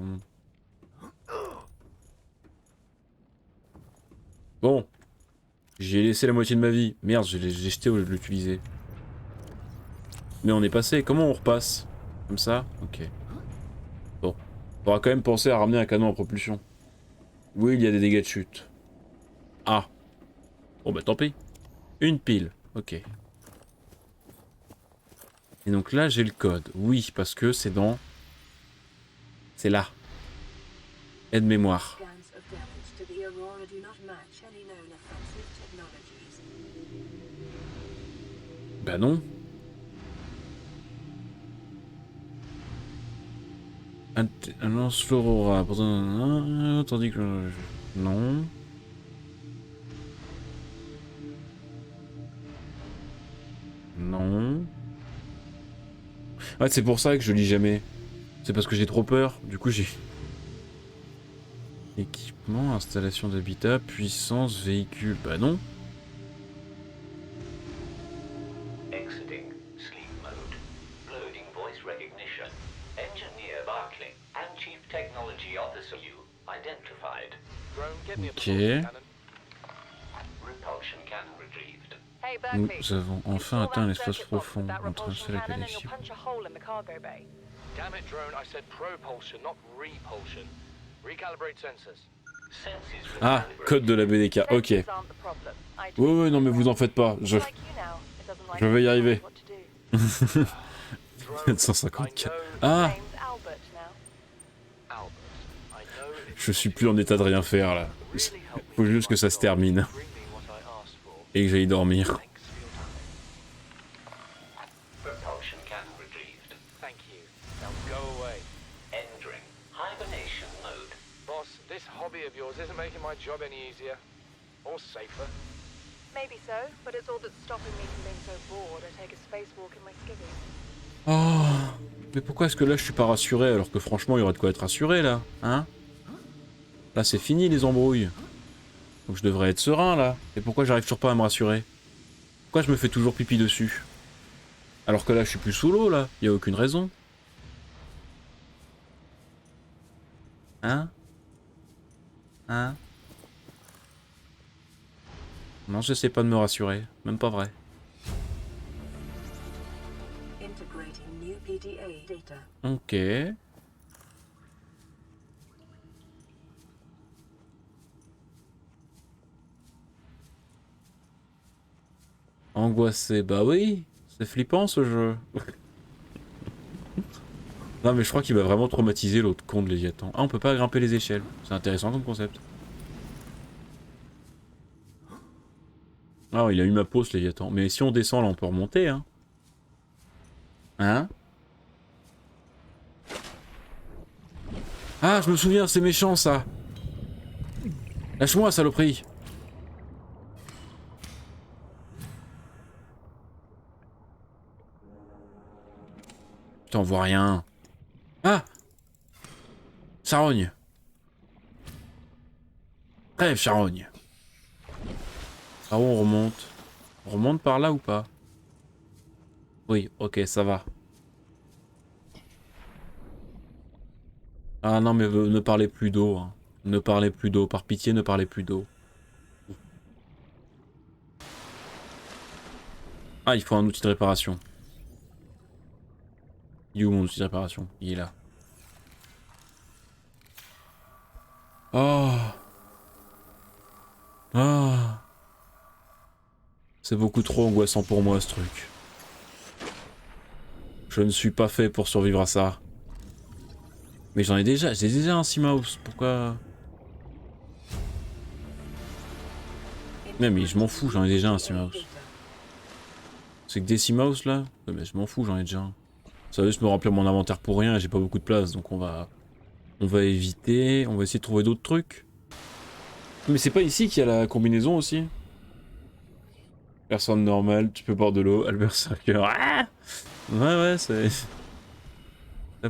Speaker 1: Bon. J'ai laissé la moitié de ma vie. Merde, j'ai jeté au lieu de l'utiliser. Mais on est passé. Comment on repasse? Comme ça? Ok. Bon. Faudra quand même penser à ramener un canon à propulsion. Oui, il y a des dégâts de chute. Ah. Bon bah tant pis. Une pile. Ok. Et donc là, j'ai le code. Oui, parce que c'est dans... C'est là. Aide-mémoire.
Speaker 3: Scans of damage to the Aurora do not match any known offensive technologies.
Speaker 1: Bah non. Un lance l'Aurora. Tandis que... Non. Non. Ah, c'est pour ça que je lis jamais. C'est parce que j'ai trop peur. Du coup, j'ai... Équipement, installation d'habitat, puissance, véhicule. Bah non.
Speaker 4: Exiting sleep mode. Loading voice recognition. Engineer Barclay and Chief Technology Officer you identified.
Speaker 5: Drone, get me a
Speaker 1: Ok.
Speaker 5: propulsion cannon.
Speaker 4: Repulsion cannon retrieved.
Speaker 6: Hey Berkeley,
Speaker 1: Nous avons enfin
Speaker 6: install
Speaker 1: atteint
Speaker 6: that
Speaker 1: l'espace
Speaker 6: circuit box
Speaker 1: profond.
Speaker 6: with that
Speaker 1: On
Speaker 6: repulsion
Speaker 1: traverse la
Speaker 6: cannon and you'll
Speaker 1: galaxie.
Speaker 6: punch a hole in the cargo bay.
Speaker 5: Damn it, drone, I said propulsion, not repulsion. Recalibrate sensors.
Speaker 4: Senses
Speaker 1: Ah,
Speaker 4: recalibrated.
Speaker 1: code de la BDK. Ok.
Speaker 6: Sensors aren't the problem. I do
Speaker 1: Ouais, ouais, non, mais vous en faites pas. Je...
Speaker 6: like you now. It doesn't like
Speaker 1: Je vais y arriver.
Speaker 6: what to do.
Speaker 5: Drone,
Speaker 1: 754.
Speaker 5: I know
Speaker 1: Ah,
Speaker 6: Name's Albert now.
Speaker 5: Albert. I know it's
Speaker 1: je suis plus en état de rien faire là.
Speaker 5: really helped me
Speaker 1: Faut
Speaker 5: do
Speaker 1: juste que
Speaker 5: my
Speaker 1: ça se
Speaker 5: job.
Speaker 1: termine
Speaker 5: Bring me what I asked for.
Speaker 1: et que j'aille dormir.
Speaker 5: Thanks for your time.
Speaker 4: Propulsion cannon retrieved.
Speaker 5: Thank you. Now go away.
Speaker 4: Entering hibernation mode.
Speaker 5: Boss, this hobby of yours isn't making my job any easier. Or safer.
Speaker 6: Maybe so, but it's all that's stopping me from being so bored. I take a spacewalk in my skivvy.
Speaker 1: Oh, mais pourquoi est-ce que là je suis pas rassuré alors que franchement il y aurait de quoi être rassuré là, hein? Là c'est fini les embrouilles. Donc je devrais être serein là. Et pourquoi j'arrive toujours pas à me rassurer? Pourquoi je me fais toujours pipi dessus? Alors que là je suis plus sous l'eau là, y a aucune raison. Hein? Hein? Non, j'essaie pas de me rassurer, même pas vrai.
Speaker 3: Integrating new PDA data.
Speaker 1: Ok. Angoissé, bah oui, c'est flippant ce jeu. Non mais je crois qu'il va vraiment traumatiser l'autre con de Léviathan. Ah, on peut pas grimper les échelles, c'est intéressant comme concept. Ah, il a eu ma peau ce Léviathan, mais si on descend là on peut remonter hein. Hein? Ah, je me souviens, c'est méchant ça. Lâche-moi, saloperie. Putain, on voit rien. Ah! Charogne. Crève, charogne. Par où on remonte? On remonte par là ou pas? Oui, ok, ça va. Ah non, mais ne parlez plus d'eau. Hein. Ne parlez plus d'eau. Par pitié, ne parlez plus d'eau. Ah, il faut un outil de réparation. Il est où mon outil de réparation? Il est là. Oh. Ah. C'est beaucoup trop angoissant pour moi ce truc. Je ne suis pas fait pour survivre à ça. Mais j'en ai déjà, j'ai déjà un Seamouse, pourquoi... Mais je m'en fous, j'en ai déjà un Seamouse. C'est que des Seamouse là? Ouais, mais je m'en fous, j'en ai déjà un. Ça va juste me remplir mon inventaire pour rien et j'ai pas beaucoup de place, donc on va éviter, on va essayer de trouver d'autres trucs. Mais c'est pas ici qu'il y a la combinaison aussi? Personne normale, tu peux boire de l'eau, Albert Sarker. Ah, ouais, c'est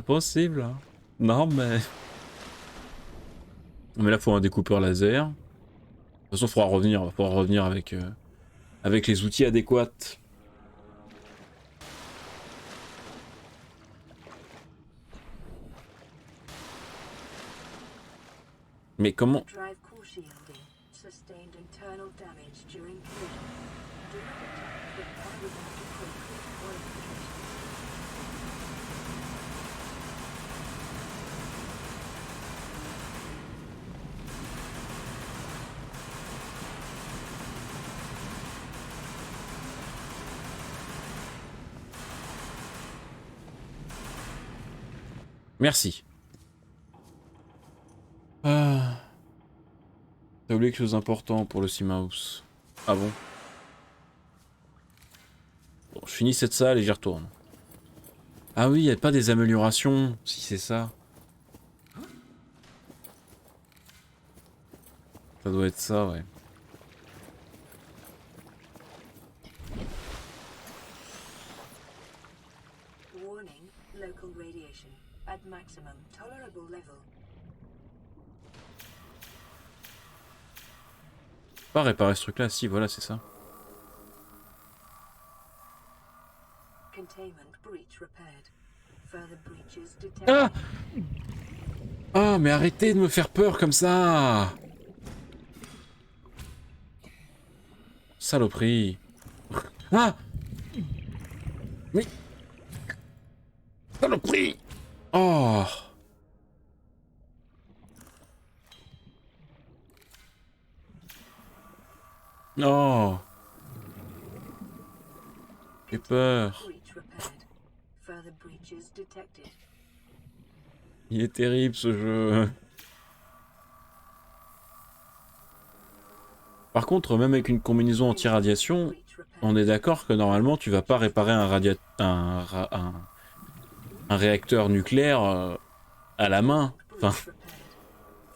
Speaker 1: possible. Hein. Non, mais là, faut un découpeur laser. De toute façon, il faudra revenir avec, avec les outils adéquats. Mais comment...
Speaker 3: Drive core shielding. Sustained internal damage during collision. Do not attempt with pyromantic concrete or infiltration.
Speaker 1: Merci. Ah. T'as oublié quelque chose d'important pour le Seamouse. Ah bon? Bon, je finis cette salle et j'y retourne. Ah oui, y a pas des améliorations, si c'est ça. Ça doit être ça, ouais.
Speaker 3: Warning, local radiation at maximum tolerable level.
Speaker 1: Pas réparer ce truc-là, si, voilà, c'est ça.
Speaker 3: Containment breach repaired. Further breaches detected.
Speaker 1: Ah! Ah, mais arrêtez de me faire peur comme ça! Saloperie. Ah! Mais... Saloperie! Oh! Oh! J'ai peur.
Speaker 3: Breach repaired. Further breaches detected.
Speaker 1: Il est terrible ce jeu. Par contre, même avec une combinaison anti-radiation,
Speaker 3: Breach repaired.
Speaker 1: on est d'accord que normalement tu vas pas réparer un réacteur nucléaire à la main. Enfin,
Speaker 3: Breach repaired.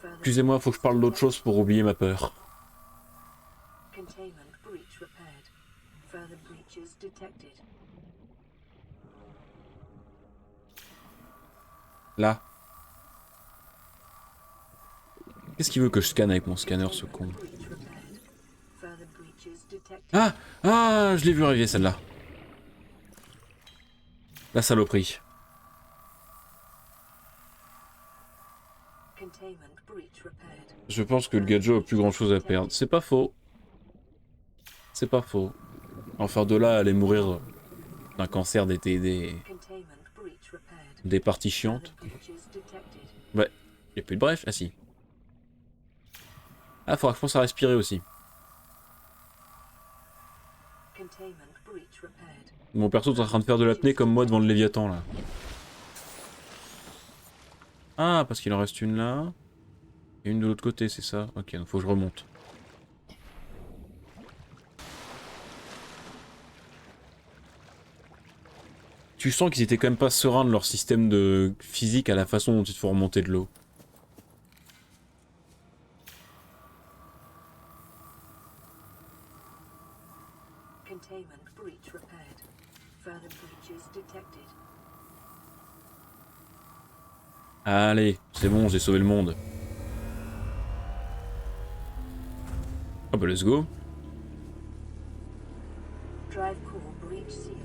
Speaker 3: Further
Speaker 1: excusez-moi, faut que je parle d'autre chose pour oublier ma peur.
Speaker 3: containment breach repaired. Further breaches detected.
Speaker 1: Là. Qu'est-ce qu'il veut que je scanne avec mon scanner, ce con?
Speaker 3: Breach repaired. Further breaches detected.
Speaker 1: Ah! Ah! Je l'ai vu arriver celle-là. La saloperie.
Speaker 3: Containment breach repaired.
Speaker 1: Je pense que le Gadget a plus grand chose à perdre. C'est pas faux. C'est pas faux. Enfin, de là à aller mourir d'un cancer des
Speaker 3: Containment breach repaired.
Speaker 1: des parties chiantes.
Speaker 3: Further breaches detected.
Speaker 1: Ouais. Y'a plus de bref? Ah si. Ah, faudra que je pense à respirer aussi.
Speaker 3: Containment breach repaired.
Speaker 1: Mon perso est en train de faire de l'apnée comme moi devant le Léviathan là. Ah, parce qu'il en reste une là. Et une de l'autre côté, c'est ça? Ok, donc faut que je remonte. Tu sens qu'ils étaient quand même pas sereins de leur système de physique à la façon dont il faut remonter de l'eau.
Speaker 3: Containment breach repaired. Further breaches detected.
Speaker 1: Allez, c'est bon, j'ai sauvé le monde. Ah bah let's go.
Speaker 3: Drive core breach sealed.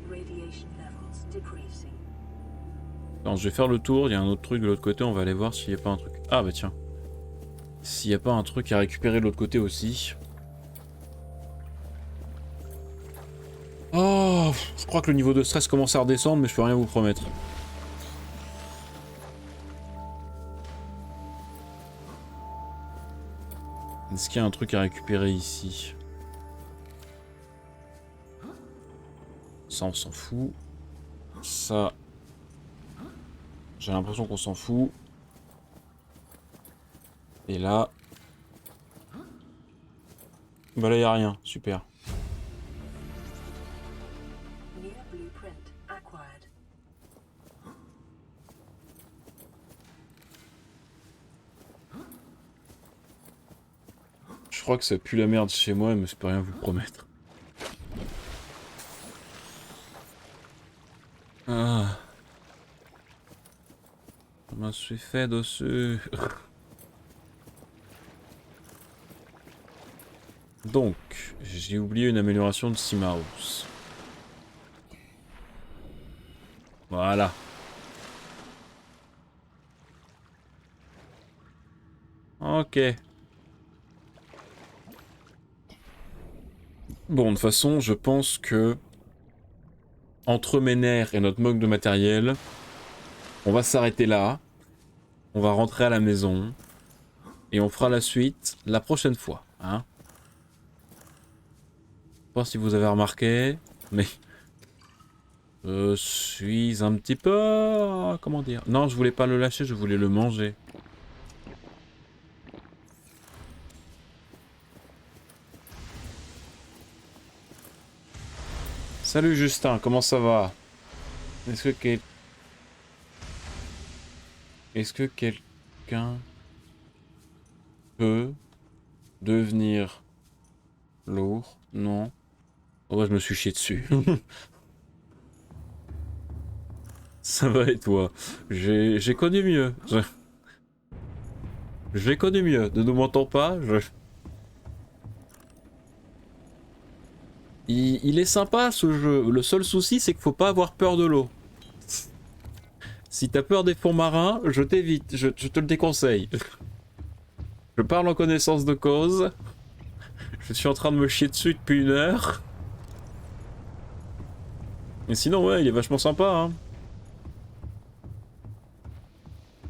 Speaker 3: Radiation levels decreasing.
Speaker 1: Alors je vais faire le tour, il y a un autre truc de l'autre côté, on va aller voir s'il n'y a pas un truc. Ah bah tiens. S'il n'y a pas un truc à récupérer de l'autre côté aussi. Oh, je crois que le niveau de stress commence à redescendre, mais je peux rien vous promettre. Est-ce qu'il y a un truc à récupérer ici? Ça, on s'en fout. Ça, j'ai l'impression qu'on s'en fout. Et là... Bah là, il n'y a rien. Super.
Speaker 3: Near blueprint acquired.
Speaker 1: Je crois que ça pue la merde chez moi, mais je peux rien vous promettre. Ah. Je me suis fait dessus. Donc, j'ai oublié une amélioration de Seamouse. Voilà. Ok. Bon, de toute façon, je pense que entre mes nerfs et notre manque de matériel, on va s'arrêter là. On va rentrer à la maison. Et on fera la suite la prochaine fois. Hein. Je sais pas si vous avez remarqué, mais Je suis un petit peu... Comment dire? Non, je voulais pas le lâcher, je voulais le manger. Salut Justin, comment ça va? Est-ce que quelqu'un peut devenir lourd? Non. Oh, je me suis chié dessus. Ça va et toi? J'ai connu mieux. J'ai connu mieux. Ne nous mentons pas. Il est sympa ce jeu. Le seul souci, c'est qu'il faut pas avoir peur de l'eau. Si t'as peur des fonds marins, je t'évite. Je te le déconseille. Je parle en connaissance de cause. Je suis en train de me chier dessus depuis 1 heure. Mais sinon, ouais, il est vachement sympa, hein.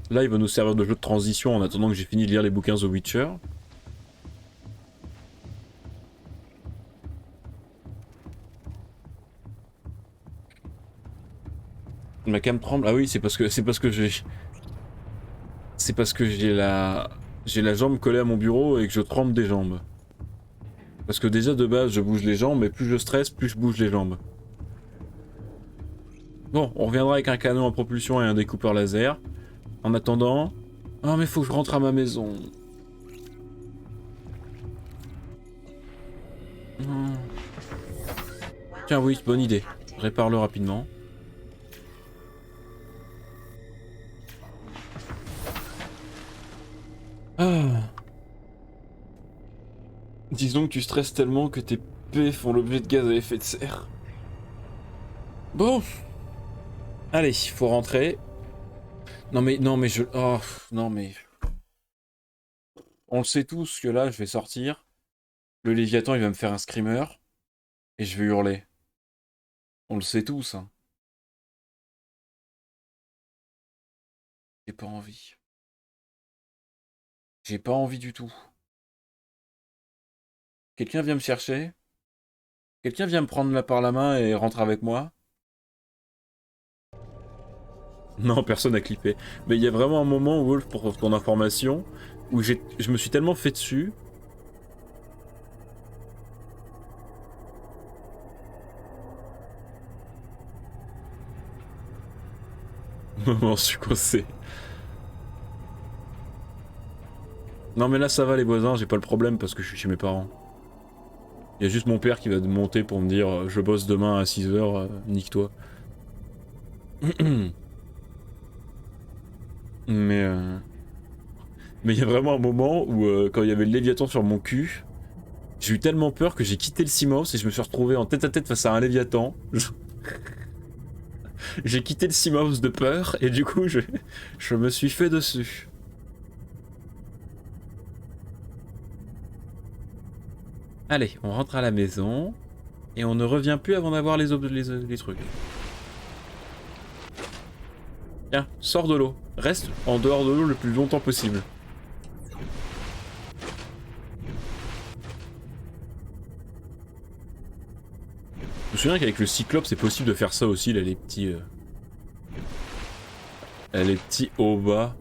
Speaker 1: Là, il va nous servir de jeu de transition en attendant que j'ai fini de lire les bouquins The Witcher. Ma cam tremble. Ah oui, c'est parce que j'ai la jambe collée à mon bureau et que je tremble des jambes. Parce que déjà de base, je bouge les jambes, mais plus je stresse, plus je bouge les jambes. Bon, on reviendra avec un canon à propulsion et un découpeur laser. En attendant... Ah mais faut que je rentre à ma maison. Tiens oui, bonne idée. Répare-le rapidement. Ah. Disons que tu stresses tellement que tes P font l'objet de gaz à effet de serre. Bon. Allez, faut rentrer. Non mais je... Oh, non mais... On le sait tous que là, je vais sortir. Le Léviathan, il va me faire un screamer. Et je vais hurler. On le sait tous, hein. J'ai pas envie. J'ai pas envie du tout. Quelqu'un vient me chercher? Quelqu'un vient me prendre là par la main et rentre avec moi? Non, personne n'a clippé. Mais il y a vraiment un moment, Wolf, pour ton information, où je me suis tellement fait dessus. Maman, je suis coincé. Non mais là ça va les voisins, j'ai pas le problème parce que je suis chez mes parents. Il y a juste mon père qui va monter pour me dire je bosse demain à 6h, nique-toi. Mais il y a vraiment un moment où quand il y avait le Léviathan sur mon cul, j'ai eu tellement peur que j'ai quitté le Simos et je me suis retrouvé en tête à tête face à un Léviathan. J'ai quitté le Simos de peur et du coup je me suis fait dessus. Allez, on rentre à la maison et on ne revient plus avant d'avoir les trucs. Tiens, sors de l'eau. Reste en dehors de l'eau le plus longtemps possible. Je me souviens qu'avec le Cyclope, c'est possible de faire ça aussi, là, les petits... les petits hauts bas.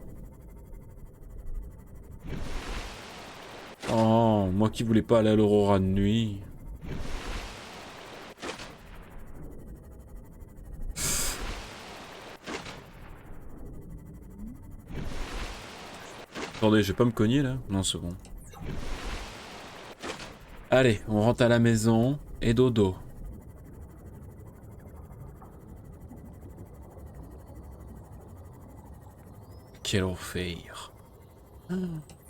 Speaker 1: Oh, moi qui voulais pas aller à l'Aurora de nuit. Attendez, je vais pas me cogner là? Non, c'est bon. Allez, on rentre à la maison et dodo. Quel enfer.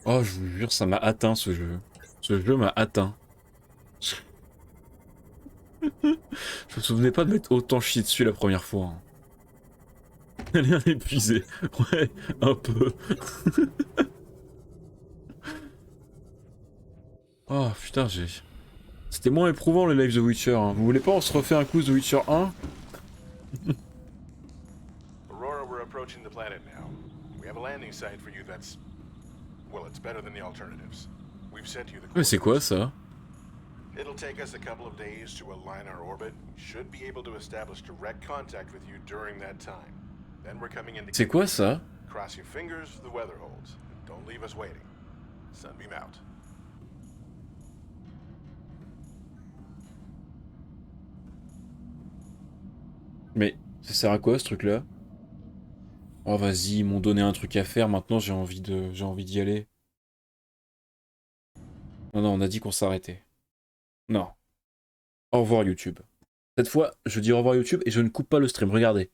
Speaker 1: Oh, je vous jure, ça m'a atteint ce jeu. Ce jeu m'a atteint. Je me souvenais pas de m'être autant chié dessus la première fois. Hein. Elle est épuisée. Ouais, un peu. Oh putain, c'était moins éprouvant le live The Witcher. Hein. Vous voulez pas on se refait un coup The Witcher 1?
Speaker 2: Aurora, we're approaching the planet now. We have a landing site for you that's... Well, it's better than the alternatives. We've sent you the...
Speaker 1: Mais c'est quoi ça?
Speaker 2: It'll take us a couple of days to align our orbit. We should be able to establish direct contact with you during that time. Then we're coming in to
Speaker 1: C'est quoi ça?
Speaker 2: cross your fingers, the weather holds. Don't leave us waiting. Sunbeam out.
Speaker 1: Mais ça sert à quoi ce truc-là? Oh vas-y, ils m'ont donné un truc à faire, maintenant j'ai envie d'y aller. Non, non, on a dit qu'on s'arrêtait. Non. Au revoir YouTube. Cette fois, je dis au revoir YouTube et je ne coupe pas le stream, regardez.